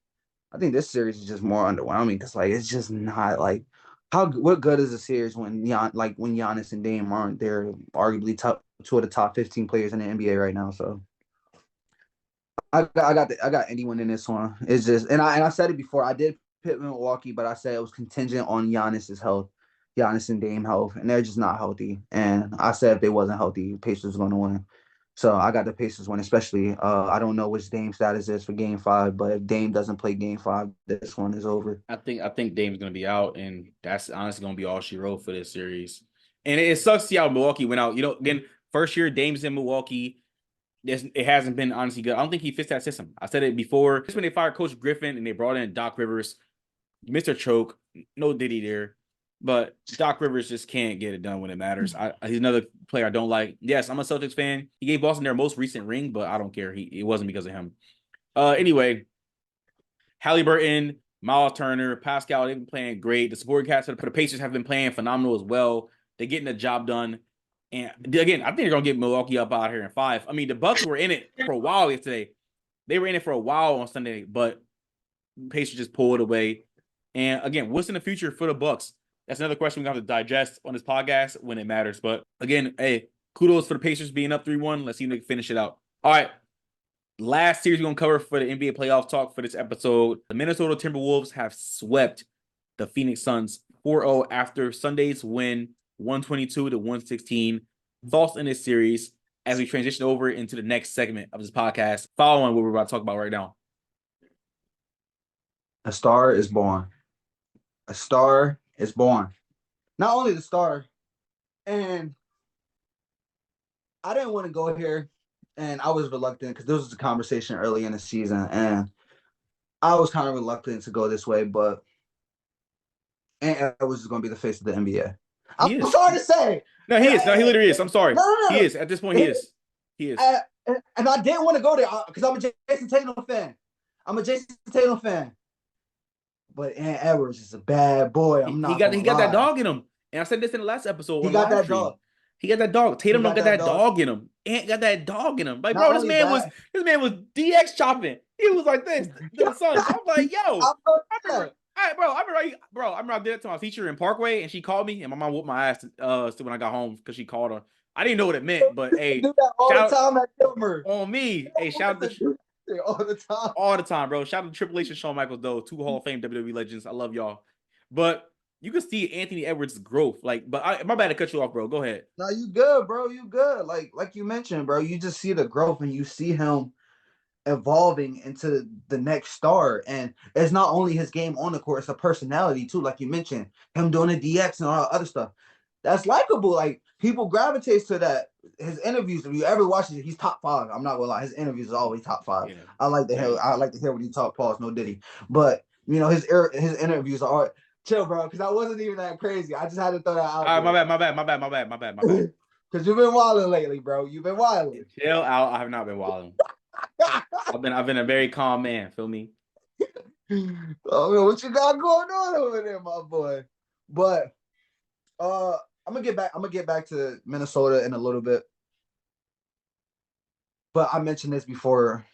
I think this series is just more underwhelming because like it's just not like what good is a series when when Giannis and Dame aren't there, arguably two of the top 15 players in the NBA right now. So I got anyone in this one. It's just and I said it before. I did pick Milwaukee, but I said it was contingent on Giannis's health, Giannis and Dame health, and they're just not healthy. And I said if they wasn't healthy, Pacers was going to win. So I got the Pacers win, especially I don't know which Dame status is for Game 5, but if Dame doesn't play Game 5, this one is over. I think Dame's gonna be out, and that's honestly gonna be all she wrote for this series. And it sucks to see how Milwaukee went out. You know, again, first year Dame's in Milwaukee. It hasn't been honestly good. I don't think he fits that system. I said it before. Just when they fired Coach Griffin and they brought in Doc Rivers, Mr. Choke, no Diddy there. But Doc Rivers just can't get it done when it matters. He's another player I don't like. Yes, I'm a Celtics fan. He gave Boston their most recent ring, but I don't care. It wasn't because of him. Anyway, Halliburton, Miles Turner, Pascal, they've been playing great. The supporting cast for the Pacers have been playing phenomenal as well. They're getting the job done. And again, I think they're going to get Milwaukee up out here in 5. I mean, the Bucks were in it for a while yesterday. They were in it for a while on Sunday, but Pacers just pulled away. And again, what's in the future for the Bucks? That's another question we're going to have to digest on this podcast when it matters. But again, hey, kudos for the Pacers being up 3-1. Let's see if they can finish it out. All right. Last series we're going to cover for the NBA playoff talk for this episode. The Minnesota Timberwolves have swept the Phoenix Suns 4-0 after Sunday's win 122-116. Thoughts in this series as we transition over into the next segment of this podcast, following what we're about to talk about right now. A star is born. A star is born. Not only the star, and I didn't want to go here, and I was reluctant because this was a conversation early in the season, and I was kind of reluctant to go this way, but and I was just going to be the face of the NBA. I'm sorry to say. No, he is. No, he literally is. I'm sorry. No. He is. At this point, he is. He is. And I didn't want to go there because I'm a Jason Tatum fan. But Ant Edwards is a bad boy. He got that dog in him. And I said this in the last episode. He got that dog. He got that dog. Tatum don't got that dog in him. Ant got that dog in him. Like, bro, this man was DX chopping. He was like this. The Suns. I'm like, yo. I remember I did it to my teacher in Parkway, and she called me, and my mom whooped my ass when I got home because she called her. I didn't know what it meant, but hey, do that all the time at Kilmer. On me. Hey, shout out to all the time, bro. Shout out to Triple H and Shawn Michaels, though, 2 Hall of Fame WWE legends. I love y'all. But you can see Anthony Edwards' growth. Like, but my bad to cut you off, bro. Go ahead. No, you good, bro. You good. Like you mentioned, bro. You just see the growth, and you see him evolving into the next star. And it's not only his game on the court, it's a personality too, like you mentioned, him doing the DX and all that other stuff. That's likable. Like, people gravitate to that. His interviews, if you ever watch it, he's top 5. I'm not gonna lie, his interviews are always top 5. Yeah. I like to hear when he talk. Pause, no Diddy. But you know, his interviews are chill, bro, because I wasn't even that crazy. I just had to throw that out. All right, my bad. Because you've been wilding lately, bro. You've been wilding. Chill out. I have not been wilding. I've been a very calm man. Feel me? Oh, what you got going on over there, my boy? But I'm gonna get back to Minnesota in a little bit. But I mentioned this before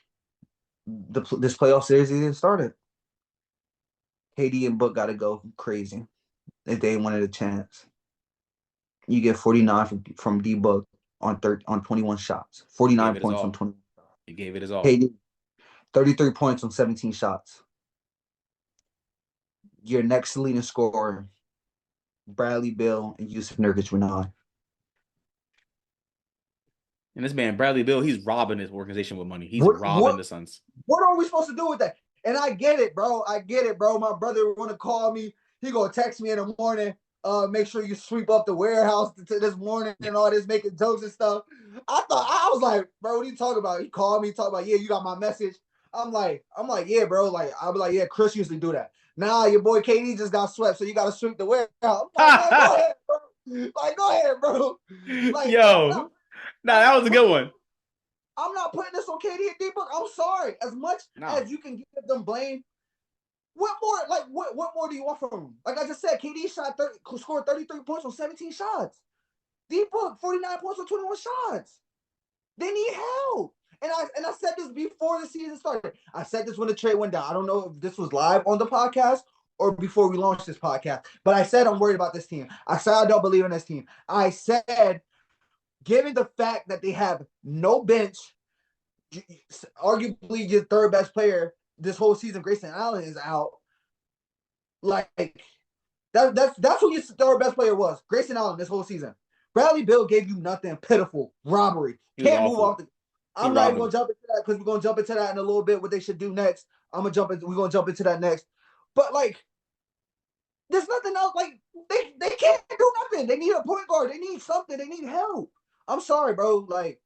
this playoff series even started. KD and Book got to go crazy if they wanted a chance. You get 49 from D Book on 21 shots. 49 points on 20. He gave it his all. KD, 33 points on 17 shots. Your next leading scorer, Bradley Beal and Yusuf Nurkic were 9. And this man, Bradley Beal, he's robbing his organization with money. He's robbing the Suns. What are we supposed to do with that? And I get it, bro. My brother want to call me. He gonna text me in the morning. Make sure you sweep up the warehouse this morning and all this, making jokes and stuff. I was like, bro, what are you talking about? He called me, talking about, yeah, you got my message. I'm like, yeah, bro. Like, I'll be like, yeah, Chris used to do that. Nah, your boy KD just got swept, so you got to sweep the warehouse. I'm like, go ahead, bro. Like, go ahead, bro. Like, yo, that was a good one. I'm not putting this on KD and D-Book. I'm sorry. As much as you can give them blame, what more? Like, what more do you want from them? Like I just said, KD scored 33 points on 17 shots. D-Book 49 points on 21 shots. They need help. And I said this before the season started. I said this when the trade went down. I don't know if this was live on the podcast or before we launched this podcast, but I said I'm worried about this team. I said I don't believe in this team. I said, given the fact that they have no bench, arguably your third best player this whole season, Grayson Allen, is out. Like that's who your third best player was, Grayson Allen, this whole season. Bradley Beal gave you nothing. Pitiful robbery. Can't move off the. I'm not even gonna jump into that because we're gonna jump into that in a little bit. What they should do next. We're gonna jump into that next. But like, there's nothing else. Like they can't do nothing. They need a point guard. They need something. They need help. I'm sorry, bro. Like,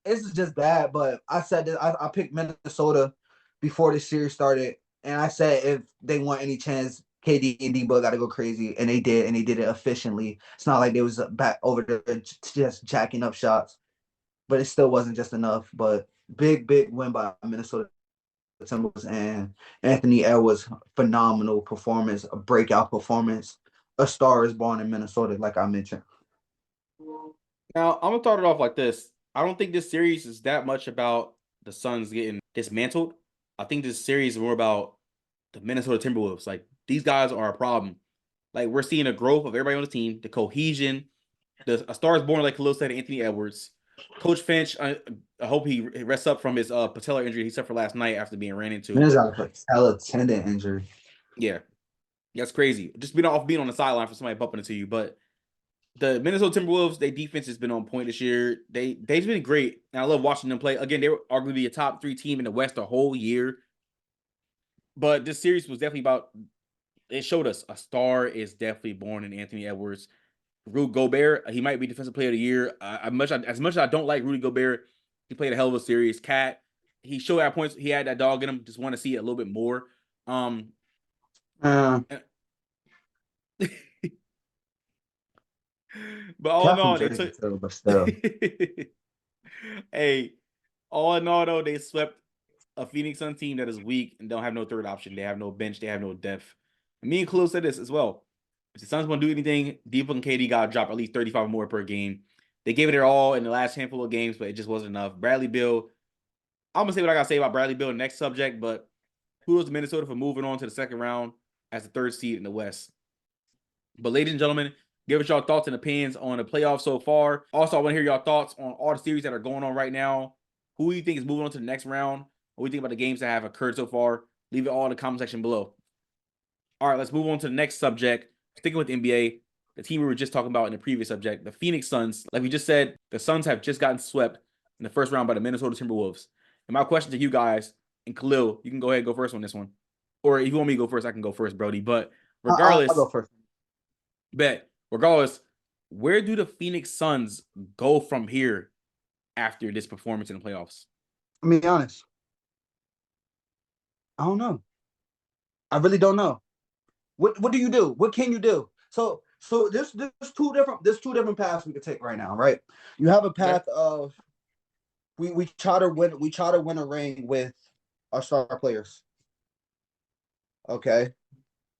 this is just bad. But I said that I picked Minnesota before the series started, and I said if they want any chance, KD and D-Book got to go crazy, and they did it efficiently. It's not like they was back over there just jacking up shots, but it still wasn't just enough. But big win by Minnesota Timberwolves, and Anthony Edwards, phenomenal performance, a breakout performance. A star is born in Minnesota, like I mentioned. Now, I'm going to start it off like this. I don't think this series is that much about the Suns getting dismantled. I think this series is more about the Minnesota Timberwolves. Like, these guys are a problem. Like, we're seeing a growth of everybody on the team, the cohesion. A star is born, like Khalil said, Anthony Edwards. Coach Finch, I hope he rests up from his patellar injury he suffered last night after being ran into. There's a patella tendon injury. Yeah. That's crazy. Just being on the sideline for somebody bumping into you. But the Minnesota Timberwolves, their defense has been on point this year. They've been great. And I love watching them play. Again, they were arguably a top 3 team in the West the whole year. But this series was definitely about, it showed us a star is definitely born in Anthony Edwards. Rudy Gobert, he might be Defensive Player of the Year. As much as I don't like Rudy Gobert, he played a hell of a series. Cat, he showed at points he had that dog in him. Just want to see it a little bit more. But all in all, they took. But still. Hey, all in all, though, they swept a Phoenix Suns team that is weak and don't have no third option. They have no bench. They have no depth. And me and Khalil said this as well. If the Suns want to do anything, D-Book and KD got to drop at least 35 more per game. They gave it their all in the last handful of games, but it just wasn't enough. Bradley Beal, I'm going to say what I got to say about Bradley Beal next subject, but kudos to Minnesota for moving on to the second round as the 3rd seed in the West. But ladies and gentlemen, give us your thoughts and opinions on the playoffs so far. Also, I want to hear your thoughts on all the series that are going on right now. Who do you think is moving on to the next round? What do you think about the games that have occurred so far? Leave it all in the comment section below. All right, let's move on to the next subject. Sticking with the NBA, the team we were just talking about in the previous subject, the Phoenix Suns. Like we just said, the Suns have just gotten swept in the first round by the Minnesota Timberwolves. And my question to you guys, and Khalil, you can go ahead and go first on this one. Or if you want me to go first, I can go first, Brody. But regardless, I'll go first. Bet. Regardless, where do the Phoenix Suns go from here after this performance in the playoffs? I'll be honest. I don't know. I really don't know. What do you do? What can you do? So there's two different paths we could take right now, right? You have a path of we try to win a ring with our star players. Okay.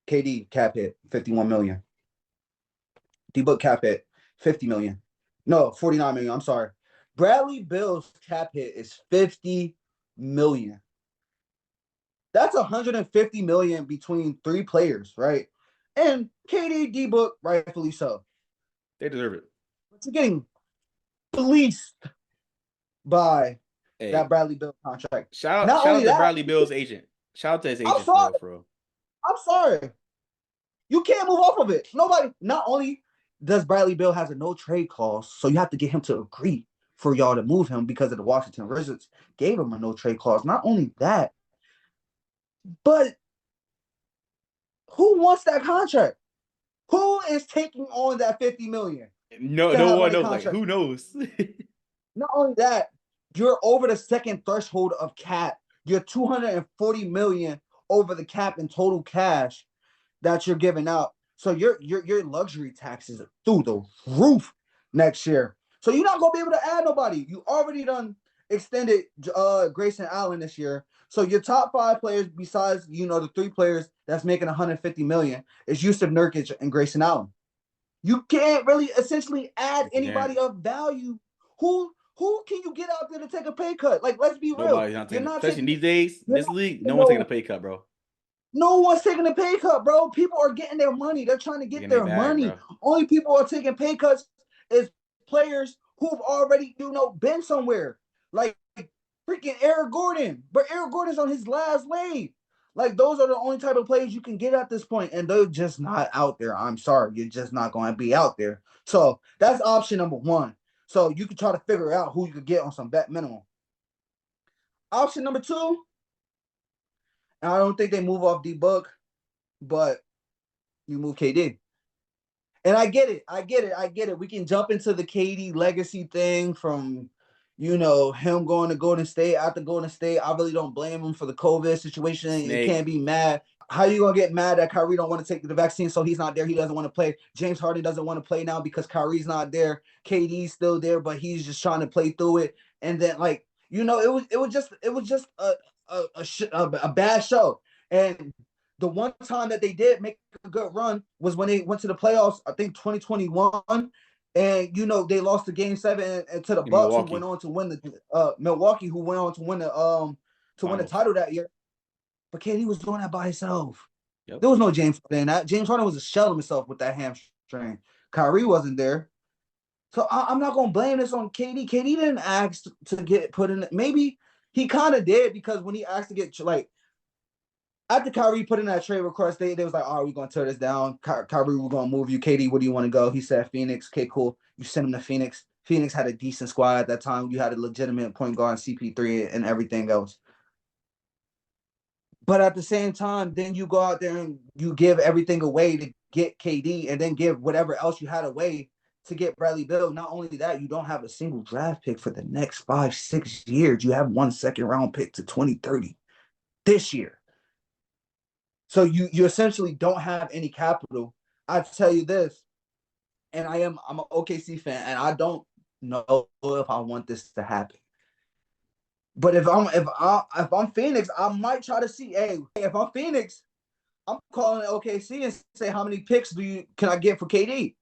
KD cap hit, 51 million. D-Book cap hit, 50 million. No, 49 million. I'm sorry. Bradley Beal's cap hit is 50 million. That's 150 million between 3 players, right? And KD, D-Book, rightfully so. They deserve it. But you're getting fleeced by that Hey, Bradley Beal contract. shout Not out only to that, Bradley Bill's agent. Shout out to his I'm agent sorry. for real. I'm sorry. You can't move off of it. Nobody. Not only does Bradley Beal has a no trade clause, so you have to get him to agree for y'all to move him because of the Washington Wizards gave him a no trade clause. Not only that, but who wants that contract? Who is taking on that $50 million No, to no have one my knows. Like, contract? who knows? Not only that, you're over the second threshold of cap. You're $240 million over the cap in total cash that you're giving out. So your luxury taxes are through the roof next year. So you're not gonna be able to add nobody. You already done extended Grayson Allen this year. So your top 5 players, besides the 3 players that's making $150 million, is Yusuf Nurkic and Grayson Allen. You can't really essentially add anybody of value. Who can you get out there to take a pay cut? Like, let's be real. Nobody's not You're taking, not especially taking these days, you're this not league, no taking one's taking a no pay cut, bro. no one's taking a pay cut, bro. People are getting their money. They're trying to get Getting their their bag, money. bro. Only people are taking pay cuts is players who've already, been somewhere. Like freaking Eric Gordon. But Eric Gordon's on his last leg. Like, those are the only type of players you can get at this point, and they're just not out there. I'm sorry. You're just not going to be out there. So that's option number 1. So you can try to figure out who you could get on some bet minimum. Option number 2, and I don't think they move off D-Book, but you move KD. And I get it. We can jump into the KD legacy thing from, him going to Golden State. After Golden State, I really don't blame him for the COVID situation. You Snake. can't be mad. How you gonna get mad that Kyrie don't want to take the vaccine, so he's not there? He doesn't want to play. James Harden doesn't want to play now because Kyrie's not there. KD's still there, but he's just trying to play through it. And then, it was just a bad show. And the one time that they did make a good run was when they went to the playoffs, I think 2021, and they lost the game 7 and to the In Bucks, who Milwaukee. went on to win the Milwaukee, who went on to win the title that year. But KD was doing that by himself. Yep. There was no James Harden. That James Harden was a shell of himself with that hamstring. Kyrie wasn't there. So I'm not gonna blame this on KD. KD didn't ask to get put in. Maybe he kind of did, because when he asked to get, like, after Kyrie put in that trade request, they was like, "All right, we're gonna tear this down. Kyrie, we're gonna move you. KD, where do you want to go?" He said Phoenix. Okay, cool. You send him to Phoenix. Phoenix had a decent squad at that time. You had a legitimate point guard, CP3, and everything else. But at the same time, then you go out there and you give everything away to get KD, and then give whatever else you had away to get Bradley Beal. Not only that, you don't have a single draft pick for the next 5-6 years. You have 1 second-round pick to 2030 this year. So you essentially don't have any capital. I tell you this, and I'm an OKC fan, and I don't know if I want this to happen. But if I'm Phoenix, I might try to see. Hey, if I'm Phoenix, I'm calling OKC and say, how many picks can I get for KD?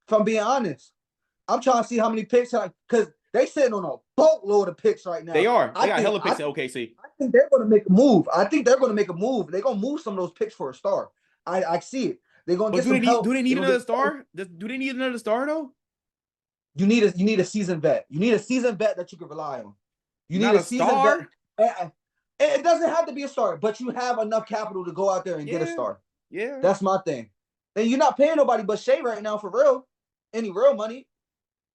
If I'm being honest, I'm trying to see how many picks, because they sitting on a boatload of picks right now. They are. They got hella picks at OKC. I think they're going to make a move. They're going to move some of those picks for a star. I see it. They're going to get some help. Do they need another star? Do they need another star though? You need a seasoned vet. You need a seasoned vet that you can rely on. You need Not a seasoned star? vet. It doesn't have to be a star, but you have enough capital to go out there and get a star. Yeah. That's my thing. And you're not paying nobody but Shea right now for real. Any real money.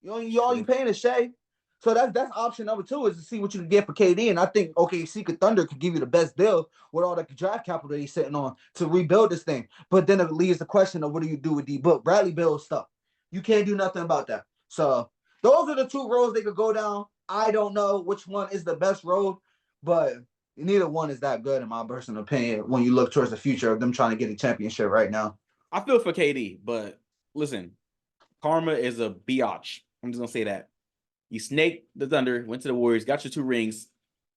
All you paying is Shea. So that's option number 2, is to see what you can get for KD. And I think OKC Thunder could give you the best deal with all the draft capital that he's sitting on to rebuild this thing. But then it leaves the question of, what do you do with D-Book? Bradley Beal stuff. You can't do nothing about that. So those are the 2 roads they could go down. I don't know which one is the best road, but neither one is that good in my personal opinion when you look towards the future of them trying to get a championship right now. I feel for KD, but listen, karma is a biatch. I'm just gonna say that. You snaked the Thunder, went to the Warriors, got your 2 rings.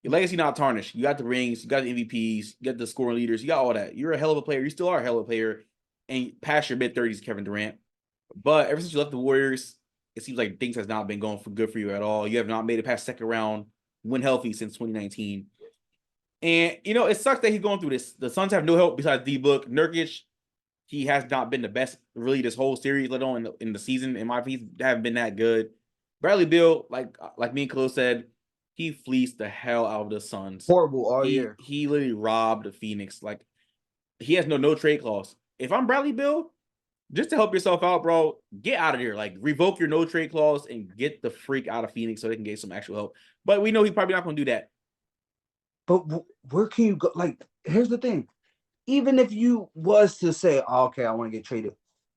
Your legacy not tarnished. You got the rings, you got the MVPs, you got the scoring leaders, you got all that. You're a hell of a player. You still are a hell of a player, and past your mid-30s, Kevin Durant. But ever since you left the Warriors, it seems like things has not been going for good for you at all. You have not made it past second round, when healthy, since 2019. And it sucks that he's going through this. The Suns have no help besides D-Book. Nurkic, he has not been the best really this whole series, let alone in the season. In my opinion, haven't been that good. Bradley Beal, like me and Khalil said, he fleeced the hell out of the Suns. Horrible all He year. he literally robbed the Phoenix. Like, he has no trade clause. If I'm Bradley Beal, just to help yourself out, bro, get out of here. Like, revoke your no trade clause and get the freak out of Phoenix so they can get some actual help. But we know he's probably not going to do that. But where can you go? Like, here's the thing. Even if you was to say, oh, okay, I want to get traded,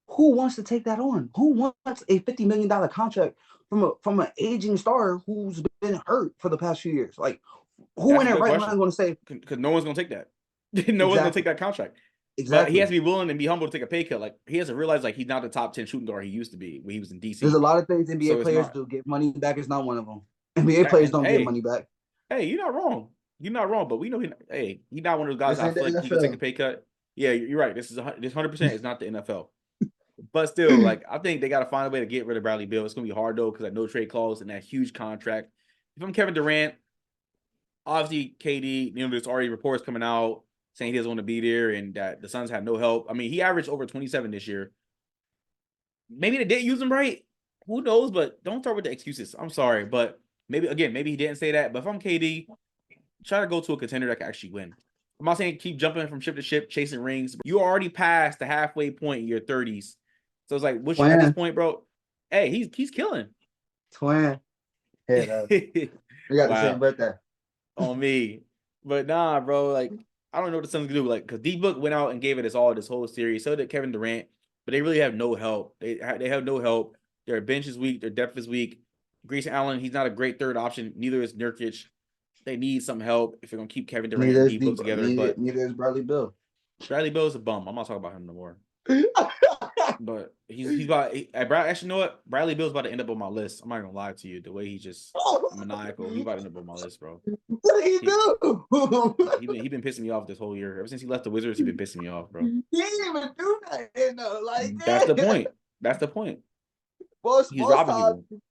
who wants to take that on? Who wants a $50 million contract from an aging star who's been hurt for the past few years? Like, who That's in a their good right question. mind going to say? Because no one's going to take that. No one's going to take that contract. Exactly. But he has to be willing and be humble to take a pay cut. Like, he has to realize, like, he's not the top 10 shooting guard he used to be when he was in DC. There's a lot of things NBA So players do. Get money back is not one of them. NBA players don't get money back. Hey, you're not wrong. You're not wrong. But we know he's not one of those guys I feel like he can take a pay cut. Yeah, you're right. This 100% is not the NFL. But still, like, I think they got to find a way to get rid of Bradley Beal. It's going to be hard, though, because that no trade clause and that huge contract. If I'm Kevin Durant, obviously KD, there's already reports coming out saying he doesn't want to be there and that the Suns have no help. I mean, he averaged over 27 this year. Maybe they didn't use him right. Who knows? But don't start with the excuses. I'm sorry. But maybe he didn't say that. But if I'm KD, try to go to a contender that can actually win. I'm not saying keep jumping from ship to ship, chasing rings. You already passed the halfway point in your 30s. So it's like, what's at this point, bro? Hey, he's killing. Twin. Yeah, we got the same birthday. On me. But nah, bro, like, I don't know what the Suns can do. Like, because D-Book went out and gave it his all this whole series. So did Kevin Durant. But they really have no help. They have no help. Their bench is weak. Their depth is weak. Grayson Allen, he's not a great third option. Neither is Nurkic. They need some help if they're going to keep Kevin Durant and D-Book together. Neither is Bradley Beal. Bradley Beal is a bum. I'm not talking about him no more. But he's about actually, you know what? Bradley Beal's about to end up on my list. I'm not gonna lie to you. The way he just maniacal, he's about to end up on my list, bro. What did he do? He been pissing me off this whole year. Ever since he left the Wizards, he's been pissing me off, bro. He didn't even do nothing though. Like, that's the point. That's the point. He's robbing people.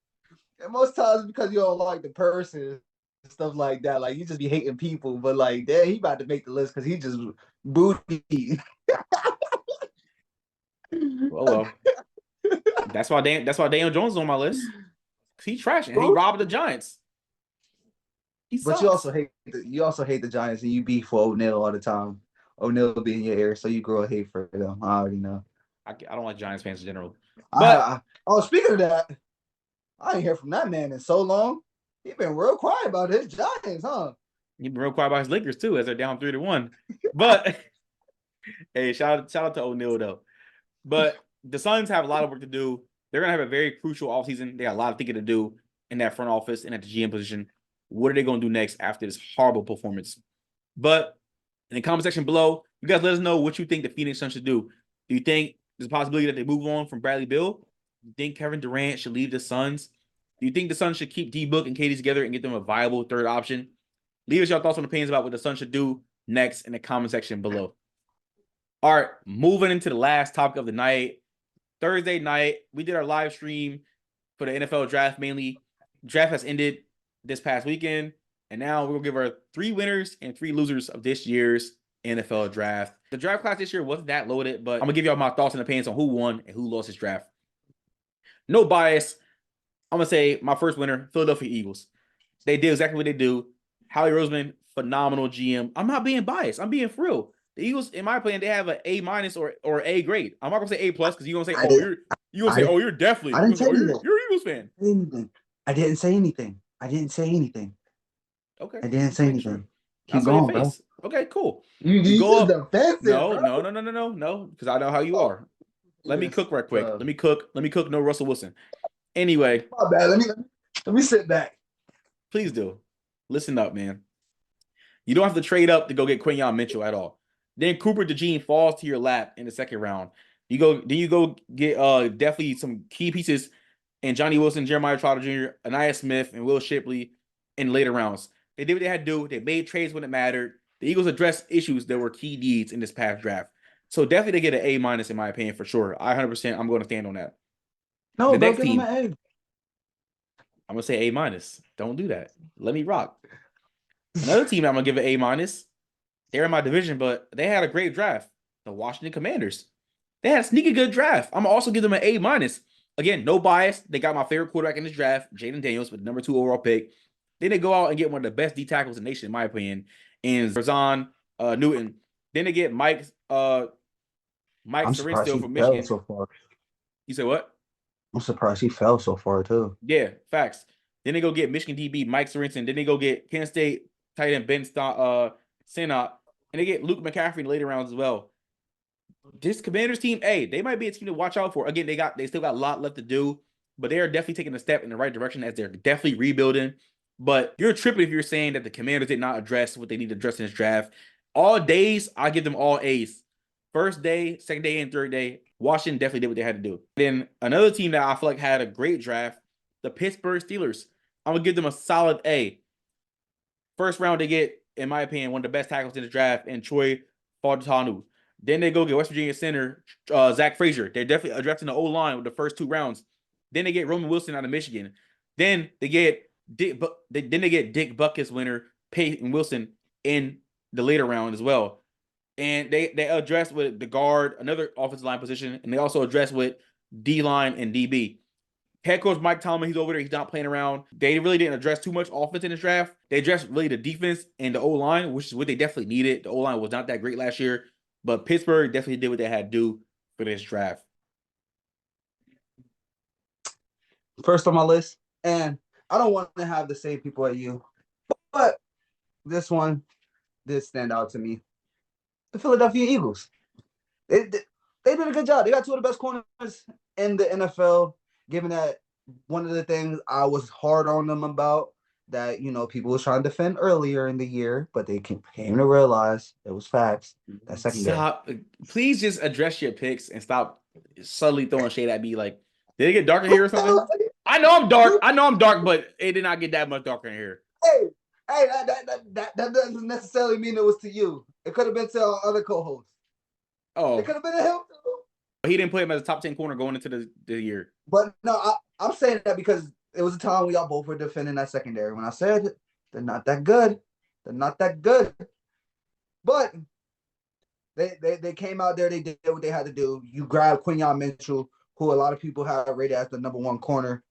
And most times because you don't like the person and stuff like that. Like, you just be hating people, but like, damn, he about to make the list because he just booty. Well, that's why Daniel Jones is on my list. He's trash and he robbed the Giants. But you also hate the Giants and you beef for O'Neal all the time. O'Neal be in your ear, so you grow a hate for them. I already know. I don't like Giants fans in general. But speaking of that, I ain't hear from that man in so long. He been real quiet about his Giants, huh? He been real quiet about his Lakers too, as they're down 3-1. But hey, shout out to O'Neal though. But the Suns have a lot of work to do. They're going to have a very crucial offseason. They got a lot of thinking to do in that front office and at the GM position. What are they going to do next after this horrible performance? But in the comment section below, you guys let us know what you think the Phoenix Suns should do. Do you think there's a possibility that they move on from Bradley Beal? Do you think Kevin Durant should leave the Suns? Do you think the Suns should keep D-Book and KD together and get them a viable third option? Leave us your thoughts and opinions about what the Suns should do next in the comment section below. All right, moving into the last topic of the night. Thursday night, we did our live stream for the NFL draft mainly. Draft has ended this past weekend, and now we're going to give our 3 winners and 3 losers of this year's NFL draft. The draft class this year wasn't that loaded, but I'm going to give y'all my thoughts and opinions on who won and who lost this draft. No bias. I'm going to say my first winner, Philadelphia Eagles. They did exactly what they do. Howie Roseman, phenomenal GM. I'm not being biased. I'm being for real. The Eagles, in my opinion, they have an A- or A grade. I'm not gonna say A+ because you're gonna say, you're definitely. I didn't say anything. You're an Eagles fan. I didn't say anything. Okay. I didn't say anything. Sure. Keep going, bro. Okay, cool. You go up. Defensive, No, because I know how you are. Let me cook right quick. Let me cook. No Russell Wilson. Anyway, my bad. Let me sit back. Please do. Listen up, man. You don't have to trade up to go get Quinyon Mitchell at all. Then Cooper DeJean falls to your lap in the second round. You go get definitely some key pieces in Johnny Wilson, Jeremiah Trotter Jr., Anaya Smith, and Will Shipley in later rounds. They did what they had to do. They made trades when it mattered. The Eagles addressed issues that were key needs in this past draft. So definitely they get an A- in my opinion for sure. 100% I'm going to stand on that. No, the bro, next team, give them an A. I'm going to say A-. Don't do that. Let me rock. Another team I'm going to give an A-. They're in my division, but they had a great draft. The Washington Commanders. They had a sneaky good draft. I'm going to also give them an A-. again, no bias. They got my favorite quarterback in this draft, Jaden Daniels, with the number 2 overall pick. Then they go out and get one of the best D tackles in the nation, in my opinion, in Zerzan Newton. Then they get Mike I'm surprised Sorensen he from fell Michigan. so far. You say what? I'm surprised he fell so far too. Yeah, facts. Then they go get Michigan DB Mike Sorensen. Then they go get Penn State tight end Ben Sinnott. And they get Luke McCaffrey in the later rounds as well. This Commanders team, hey, they might be a team to watch out for. Again, they still got a lot left to do, but they are definitely taking a step in the right direction as they're definitely rebuilding. But you're tripping if you're saying that the Commanders did not address what they need to address in this draft. All days, I give them all A's. First day, second day, and third day, Washington definitely did what they had to do. Then another team that I feel like had a great draft, the Pittsburgh Steelers. I'm gonna give them a solid A. First round, they get, in my opinion, one of the best tackles in the draft, and Troy Fautanu. Then they go get West Virginia center Zach Frazier. They're definitely addressing the O-line with the first 2 rounds. Then they get Roman Wilson out of Michigan. Then they get Dick Butkus winner Peyton Wilson in the later round as well. And they address with the guard, another offensive line position, and they also address with D-line and DB. Head coach Mike Tomlin, he's over there. He's not playing around. They really didn't address too much offense in this draft. They addressed really the defense and the O-line, which is what they definitely needed. The O-line was not that great last year, but Pittsburgh definitely did what they had to do for this draft. First on my list, and I don't want to have the same people at you, but this one did stand out to me. The Philadelphia Eagles. They did a good job. They got 2 of the best corners in the NFL, given that one of the things I was hard on them about that, people was trying to defend earlier in the year, but they came to realize it was facts. That secondary. Stop. Please just address your picks and stop subtly throwing shade at me. Like, did it get darker here or something? I know I'm dark, but it did not get that much darker in here. Hey, that doesn't necessarily mean it was to you. It could have been to our other co-host. Oh. It could have been to him too. He didn't play him as a top 10 corner going into the year. But no, I'm saying that because it was a time we all both were defending that secondary. When I said they're not that good. They're not that good. But they came out there, they did what they had to do. You grabbed Quinyon Mitchell, who a lot of people have rated as the number 1 corner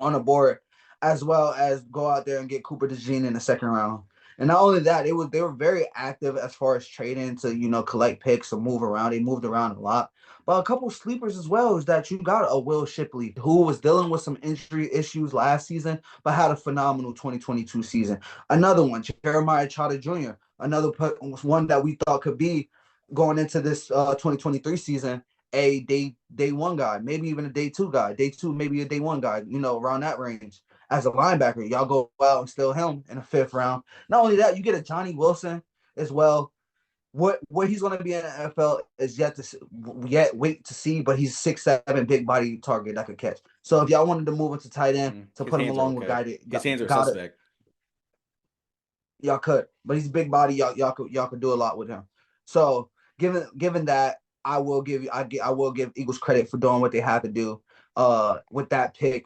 on the board, as well as go out there and get Cooper DeJean in the second round. And not only that, they were very active as far as trading to, collect picks or move around. They moved around a lot. But a couple sleepers as well is that you got a Will Shipley who was dealing with some injury issues last season, but had a phenomenal 2022 season. Another one, Jeremiah Trotter Jr., another one that we thought could be going into this 2023 season, a day 1 guy, maybe even a day 2 guy. Day 2, maybe a day 1 guy, around that range. As a linebacker, y'all go out and steal him in the 5th round. Not only that, you get a Johnny Wilson as well. What he's going to be in the NFL is yet wait to see, but he's 6'7", big body target that could catch. So if y'all wanted to move into tight end to put him along with guy that his hands are suspect. Y'all could, but he's big body. Y'all could do a lot with him. So given that, I will give Eagles credit for doing what they had to do with that pick.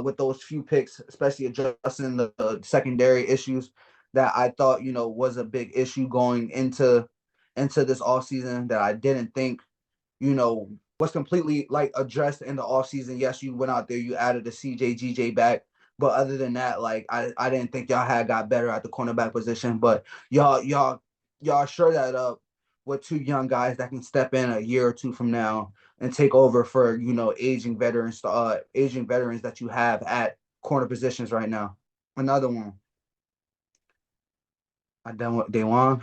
With those few picks, especially addressing the secondary issues that I thought, was a big issue going into this offseason that I didn't think, was completely addressed in the offseason. Yes, you went out there, you added a CJ back, but other than that, I didn't think y'all had got better at the cornerback position. But y'all sure that up with 2 young guys that can step in a year or 2 from now and take over for, aging veterans that you have at corner positions right now. Another one. I don't want day 1.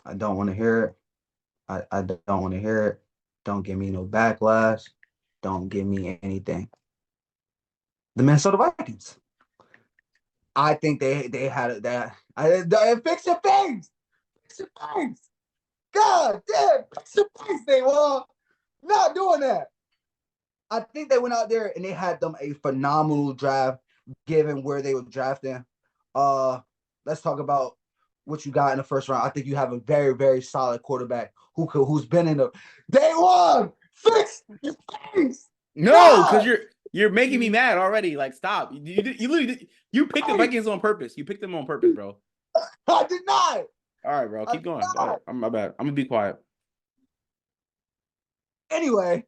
I don't want to hear it. I don't want to hear it. Don't give me no backlash. Don't give me anything. The Minnesota Vikings. I think they had that. Fix your things. Fix your things. God damn, fix your things, they were not doing that. I think they went out there and they had them a phenomenal draft, given where they were drafting. Let's talk about what you got in the first round. I think you have a very, very solid quarterback who's been in the day 1. Fix your things. No, because you're making me mad already. Like, stop. You literally picked the Vikings on purpose. You picked them on purpose, bro. I did not. All right, bro. Keep going. My bad. I'm gonna be quiet. Anyway,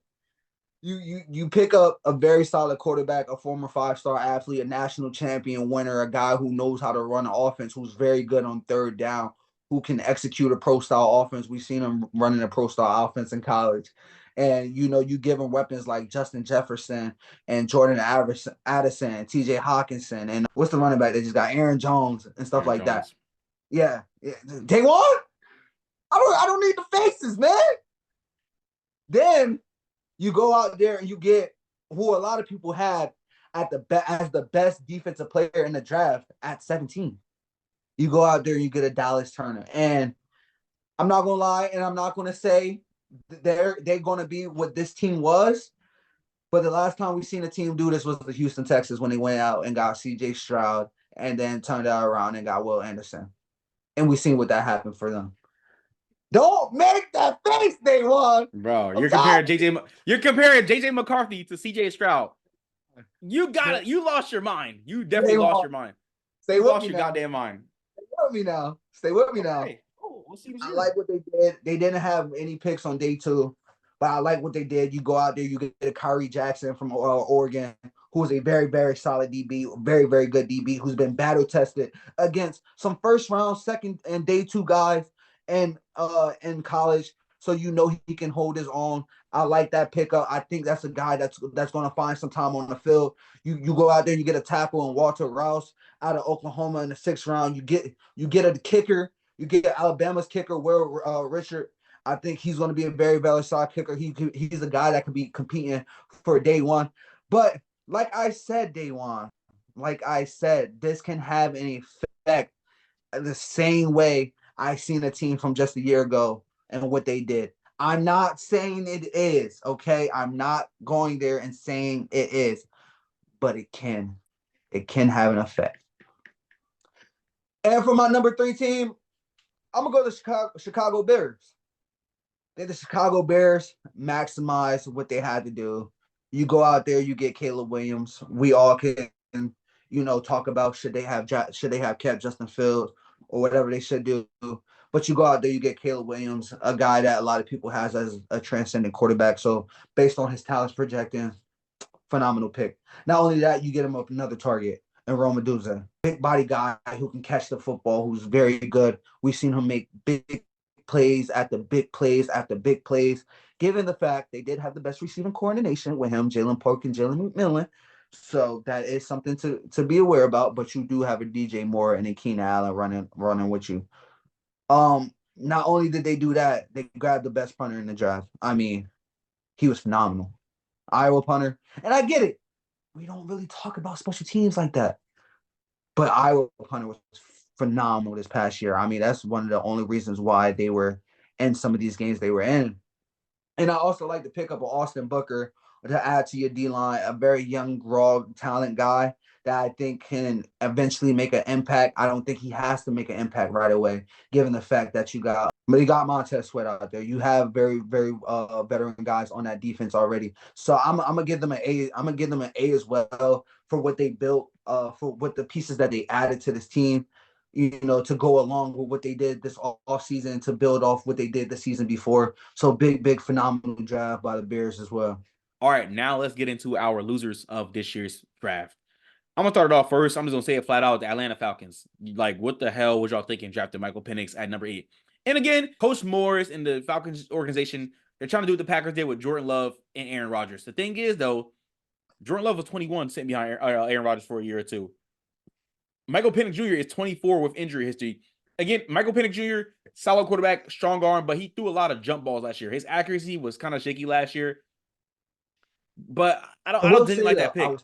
you pick up a very solid quarterback, a former 5-star athlete, a national champion winner, a guy who knows how to run an offense, who's very good on third down, who can execute a pro style offense. We've seen him running a pro style offense in college. And you give him weapons like Justin Jefferson and Jordan Addison and TJ Hawkinson. And what's the running back? They just got Aaron Jones and stuff Aaron like that. Jones. Yeah. Day one? I don't need the faces, man. Then you go out there and you get who a lot of people had at as the best defensive player in the draft at 17. You go out there and you get a Dallas Turner. And I'm not gonna lie, and I'm not gonna say they're gonna be what this team was. But the last time we seen a team do this was the Houston Texans when they went out and got CJ Stroud and then turned it around and got Will Anderson. And we seen what that happened for them. Don't make that face, day one. Bro, you're comparing JJ McCarthy to CJ Stroud. You got it. You lost your mind. You definitely lost your mind. You lost your goddamn mind. Stay with me now. Stay with me now. Oh, we'll see I like what they did. They didn't have any picks on day 2, but I like what they did. You go out there, you get a Kyrie Jackson from Oregon, who is a very, very solid DB, very, very good DB, who's been battle tested against some first round, second, and day 2 guys in college. So he can hold his own. I like that pickup. I think that's a guy that's going to find some time on the field. You go out there, you get a tackle and Walter Rouse out of Oklahoma in the 6th round. You get a kicker. You get Alabama's kicker, Will Richard. I think he's going to be a very versatile kicker. He's a guy that could be competing for day one. But like I said, day one, this can have an effect the same way I seen a team from just a year ago and what they did. I'm not saying it is, okay? I'm not going there and saying it is, but it can have an effect. And for my number 3 team, I'm going to go to Chicago Bears. The Chicago Bears maximize what they had to do. You go out there, you get Caleb Williams. We all can, talk about should they have kept Justin Fields or whatever they should do. But you go out there, you get Caleb Williams, a guy that a lot of people has as a transcendent quarterback. So based on his talents projecting, phenomenal pick. Not only that, you get him up another target in Rome Medusa. Big body guy who can catch the football, who's very good. We've seen him make big plays after big plays after big plays, given the fact they did have the best receiving coordination with him, Jalen Polk and Jalen McMillan. So that is something to be aware about. But you do have a DJ Moore and a Keenan Allen running with you. Not only did they do that, they grabbed the best punter in the draft. I mean, he was phenomenal. Iowa punter. And I get it. We don't really talk about special teams like that. But Iowa punter was phenomenal this past year. I mean, that's one of the only reasons why they were in some of these games they were in. And I also like to pick up an Austin Booker to add to your D-line, a very young, raw, talent guy that I think can eventually make an impact. I don't think he has to make an impact right away, given the fact that you got Montez Sweat out there. You have very, very veteran guys on that defense already. So I'm gonna give them an A. I'm gonna give them an A as well for what they built, for what the pieces that they added to this team. To go along with what they did this off season to build off what they did the season before. So big, phenomenal draft by the Bears as well. All right, now let's get into our losers of this year's draft. I'm going to start it off first. I'm just going to say it flat out. The Atlanta Falcons. Like, what the hell was y'all thinking drafting Michael Penix at number 8? And again, Coach Morris and the Falcons organization, they're trying to do what the Packers did with Jordan Love and Aaron Rodgers. The thing is, though, Jordan Love was 21 sitting behind Aaron Rodgers for a year or two. Michael Penix Jr. is 24 with injury history. Again, Michael Penix Jr., solid quarterback, strong arm, but he threw a lot of jump balls last year. His accuracy was kind of shaky last year. But I didn't like that pick.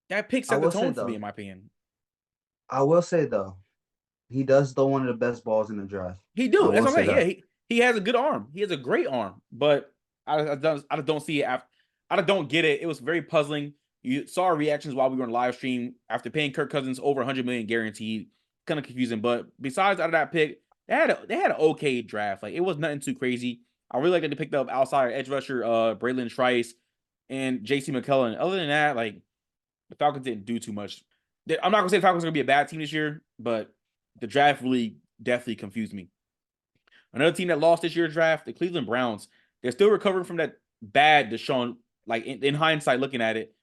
That pick set the tone for me, in my opinion. I will say, though, he does throw one of the best balls in the draft. He do. That's what I'm saying. Yeah, he has a good arm. He has a great arm. But I don't see it. I don't get it. It was very puzzling. You saw our reactions while we were on live stream after paying Kirk Cousins over $100 million guaranteed. Kind of confusing. But besides out of that pick, they had an okay draft. Like, it was nothing too crazy. I really like that they picked up outside edge rusher Braylon Trice and J.C. McCullough. Other than that, like, the Falcons didn't do too much. I'm not going to say the Falcons are going to be a bad team this year, but the draft really definitely confused me. Another team that lost this year's draft, the Cleveland Browns. They're still recovering from that bad Deshaun, like in hindsight, looking at it,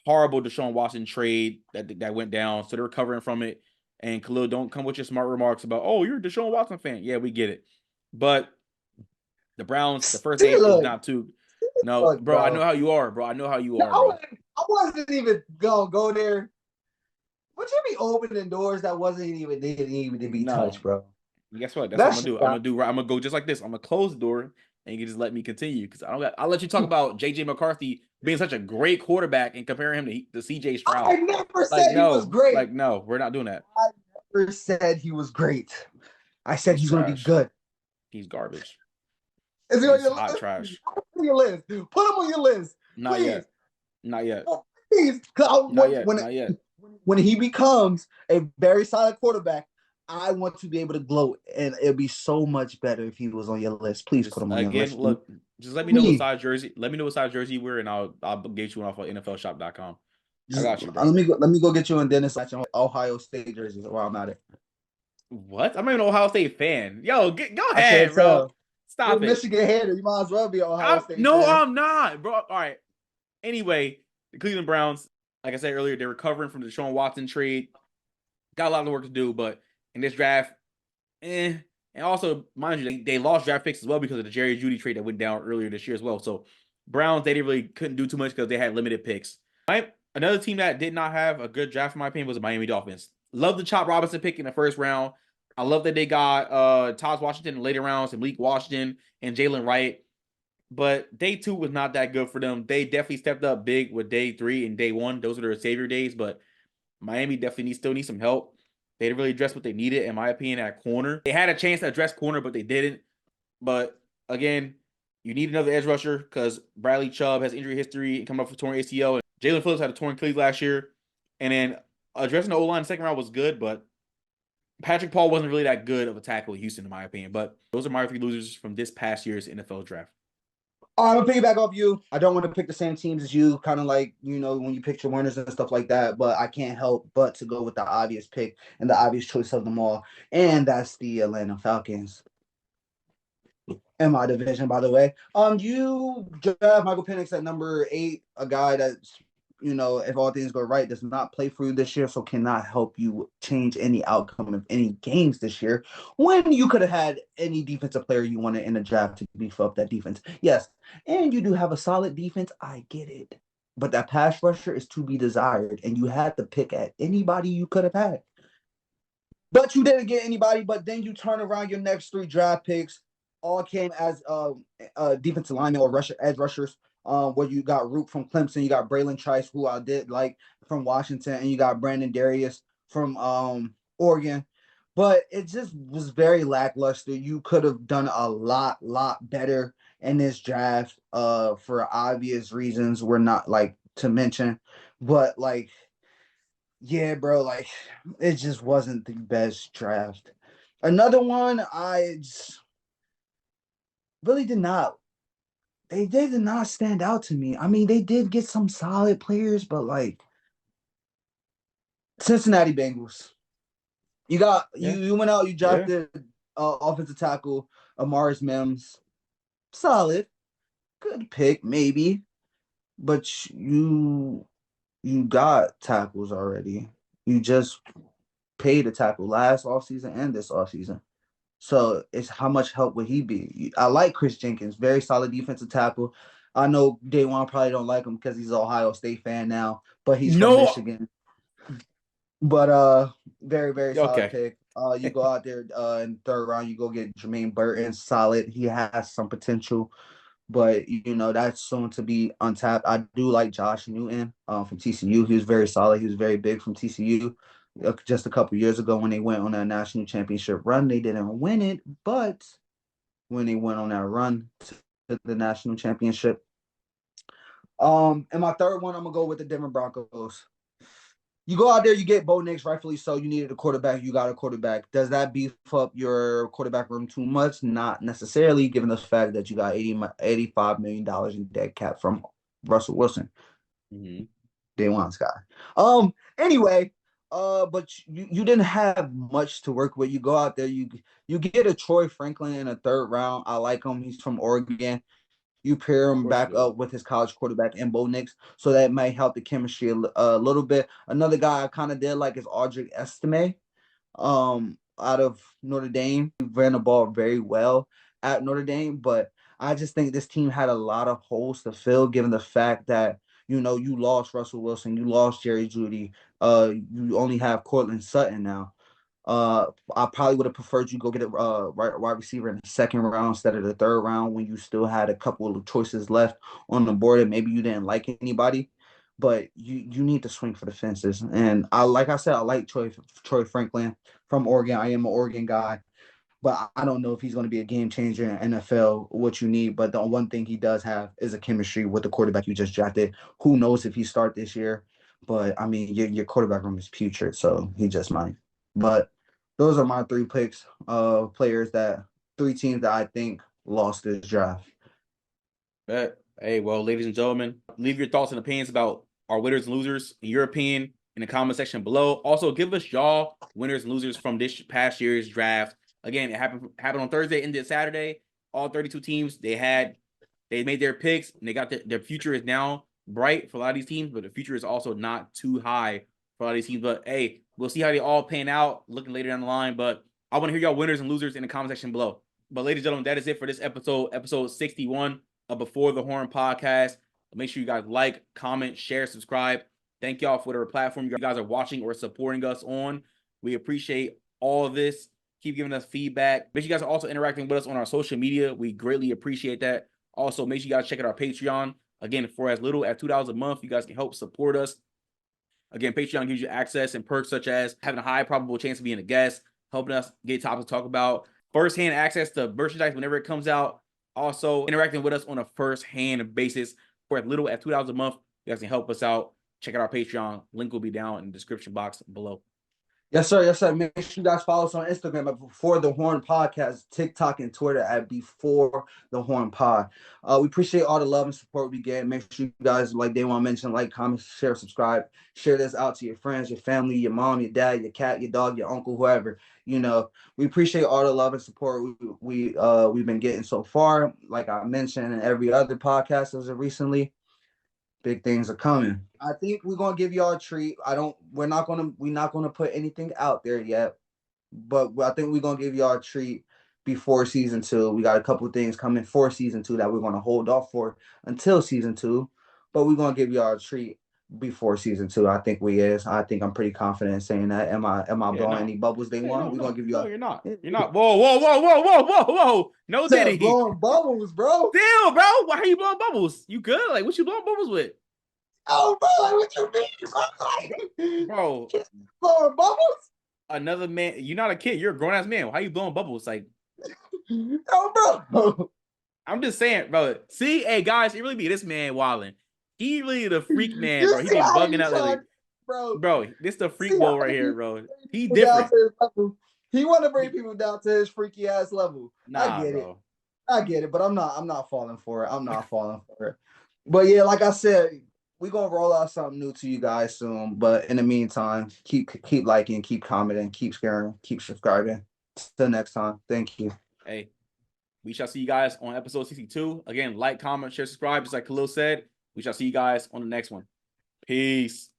horrible Deshaun Watson trade that went down. So they're recovering from it. And Khalil, don't come with your smart remarks about, oh, you're a Deshaun Watson fan. Yeah, we get it. But the Browns, the first game is Look, not too. No, look, bro, I know bro. how you are, bro. I know how you No, are, bro. I wasn't even gonna go there. Would you be opening doors that didn't even to be touched, No. bro? Guess what? That's what I'm That's gonna do. I'm gonna go just like this. I'm gonna close the door and you can just let me continue because I'll let you talk about JJ McCarthy being such a great quarterback and comparing him to CJ I Stroud. never said he was great. No, we're not doing that. I never said he was great. I said He's he's gonna be trash. good. He's garbage. Is he on He's your hot list? trash. Put him on your list. Put him on your list. Not Please. yet. Not yet. Please. Not yet. Not yet. When he becomes a very solid quarterback, I want to be able to gloat, and it'd be so much better if he was on your list. Please Just put him on your again, list. look, just let me know what size jersey. Let me know what size jersey you wear, and I'll get you one off of NFLshop.com. I got you, bro. Let me go get you in Dennis Ohio State jerseys while I'm at it. What? I'm not even an Ohio State fan. Yo, go I can't ahead, bro. tell. You're Stop a it. Michigan hater. You might as well be an Ohio State No, fan. I'm not, bro. All right. Anyway, the Cleveland Browns, like I said earlier, they're recovering from the Deshaun Watson trade. Got a lot of work to do, but in this draft, And also, mind you, they lost draft picks as well because of the Jerry Jeudy trade that went down earlier this year as well. So Browns, they couldn't do too much because they had limited picks. Another team that did not have a good draft, in my opinion, was the Miami Dolphins. Love the Chop Robinson pick in the first round. I love that they got Todd Washington in the later rounds, and Malik Washington and Jalen Wright. But day 2 was not that good for them. They definitely stepped up big with day 3 and day 1. Those are their savior days, but Miami definitely still needs some help. They didn't really address what they needed, in my opinion, at corner. They had a chance to address corner, but they didn't. But again, you need another edge rusher because Bradley Chubb has injury history and coming up for torn ACL. And Jalen Phillips had a torn Achilles last year. And then addressing the O-line in the second round was good, but Patrick Paul wasn't really that good of a tackle in Houston, in my opinion. But those are my 3 losers from this past year's NFL draft. I'm gonna piggyback off you. I don't want to pick the same teams as you, kind of like, when you pick your winners and stuff like that, but I can't help but to go with the obvious pick and the obvious choice of them all, and that's the Atlanta Falcons. In my division, by the way. You draft Michael Penix at number 8, a guy that's, if all things go right, does not play for you this year, so cannot help you change any outcome of any games this year. When you could have had any defensive player you wanted in the draft to beef up that defense. Yes, and you do have a solid defense. I get it. But that pass rusher is to be desired, and you had to pick at anybody you could have had. But you didn't get anybody, but then you turn around your next 3 draft picks all came as defensive linemen or edge rushers. Where you got Root from Clemson, you got Braylon Trice, who I did like from Washington, and you got Brandon Darius from Oregon. But it just was very lackluster. You could have done a lot better in this draft for obvious reasons we're not like to mention. But yeah, bro, it just wasn't the best draft. Another one I just really did not. They did not stand out to me. I mean, they did get some solid players, but Cincinnati Bengals. You went out, you drafted offensive tackle Amaris Mims. Solid. Good pick, maybe. But you got tackles already. You just paid a tackle last offseason and this offseason. So it's how much help would he be? I like Chris Jenkins, very solid defensive tackle. I know Day One probably don't like him because he's an Ohio State fan now, but he's from Michigan. But very solid pick. You go out there in the 3rd round, you go get Jermaine Burton, solid. He has some potential, but that's soon to be untapped. I do like Josh Newton from TCU. He was very solid. He was very big from TCU. Just a couple years ago when they went on that national championship run, they didn't win it, but when they went on that run to the national championship. And my 3rd one, I'm gonna go with the Denver Broncos. You go out there, you get Bo Nix, rightfully so. You needed a quarterback, you got a quarterback. Does that beef up your quarterback room too much? Not necessarily, given the fact that you got $85 million in dead cap from Russell Wilson. Mm-hmm. Day One's guy. Anyway, but you didn't have much to work with. You go out there, you get a Troy Franklin in a 3rd round. I like him. He's from Oregon. You pair him course back you do. up with his college quarterback in Bo Nix, so that might help the chemistry a little bit. Another guy I kind of did like is Audric Estime, out of Notre Dame. He ran the ball very well at Notre Dame, but I just think this team had a lot of holes to fill, given the fact that you lost Russell Wilson, you lost Jerry Jeudy, you only have Cortland Sutton now. I probably would have preferred you go get a wide receiver in the second round instead of the third round when you still had a couple of choices left on the board and maybe you didn't like anybody. But you need to swing for the fences. And like I said, I like Troy Franklin from Oregon. I am an Oregon guy, but I don't know if he's going to be a game changer in NFL, what you need. But the one thing he does have is a chemistry with the quarterback you just drafted. Who knows if he start this year? But I mean, your quarterback room is putrid, so he just might. But those are my three picks of players that three teams that I think lost this draft. Bet. Hey, well, ladies and gentlemen, leave your thoughts and opinions about our winners and losers, in your opinion, in the comment section below. Also, give us y'all winners and losers from this past year's draft. Again, it happened on Thursday, ended Saturday. All 32 teams, they made their picks, and they got their future is now bright for a lot of these teams, but the future is also not too high for a lot of these teams. But hey, we'll see how they all pan out looking later down the line. But I want to hear y'all winners and losers in the comment section below. But ladies and gentlemen, that is it for this episode 61 of Before the Horn podcast. Make sure you guys like, comment, share, subscribe. Thank y'all for whatever platform you guys are watching or supporting us on. We appreciate all of this. Keep giving us feedback. Make sure you guys are also interacting with us on our social media. We greatly appreciate that. Also, make sure you guys check out our Patreon. Again, for as little as $2 a month, you guys can help support us. Again, Patreon gives you access and perks such as having a high probable chance of being a guest, helping us get topics to talk about, first-hand access to merchandise whenever it comes out, also interacting with us on a first-hand basis. For as little as $2 a month, you guys can help us out. Check out our Patreon. Link will be down in the description box below. Yes, sir. Yes, sir. Make sure you guys follow us on Instagram at Before the Horn Podcast, TikTok, and Twitter at Before the Horn Pod. We appreciate all the love and support we get. Make sure you guys, like Daywan mentioned, like, comment, share, subscribe. Share this out to your friends, your family, your mom, your dad, your cat, your dog, your uncle, whoever. We appreciate all the love and support we've been getting so far. Like I mentioned in every other podcast as of recently, big things are coming. I think we're gonna give y'all a treat. We're not gonna put anything out there yet, but I think we're gonna give y'all a treat before season 2. We got a couple of things coming for season 2 that we're gonna hold off for until season 2, but we're gonna give y'all a treat before season 2. I think I'm pretty confident in saying that. Am I blowing any bubbles? We're gonna give y'all. No, you're not. You're not. Whoa. No, did he? Blowing bubbles, bro. Still, bro. Why are you blowing bubbles? You good? Like, what you blowing bubbles with? Oh, bro, like, what you mean, bro? Blowing bubbles? Another man. You're not a kid. You're a grown ass man. Why are you blowing bubbles? Like, oh, bro. I'm just saying, bro. See, hey guys, it really be this man wilding. He really the freak man, You bro. He be bugging out lately. Bro, this the freak boy right here, bro. He different. He want to bring people down to his freaky ass level. Nah, I get it, but I'm not falling for it. But yeah, like I said, we're gonna roll out something new to you guys soon. But in the meantime, keep liking, keep commenting, keep sharing, keep subscribing. Till next time. Thank you. Hey, we shall see you guys on episode 62. Again, like, comment, share, subscribe, just like Khalil said. We shall see you guys on the next one. Peace.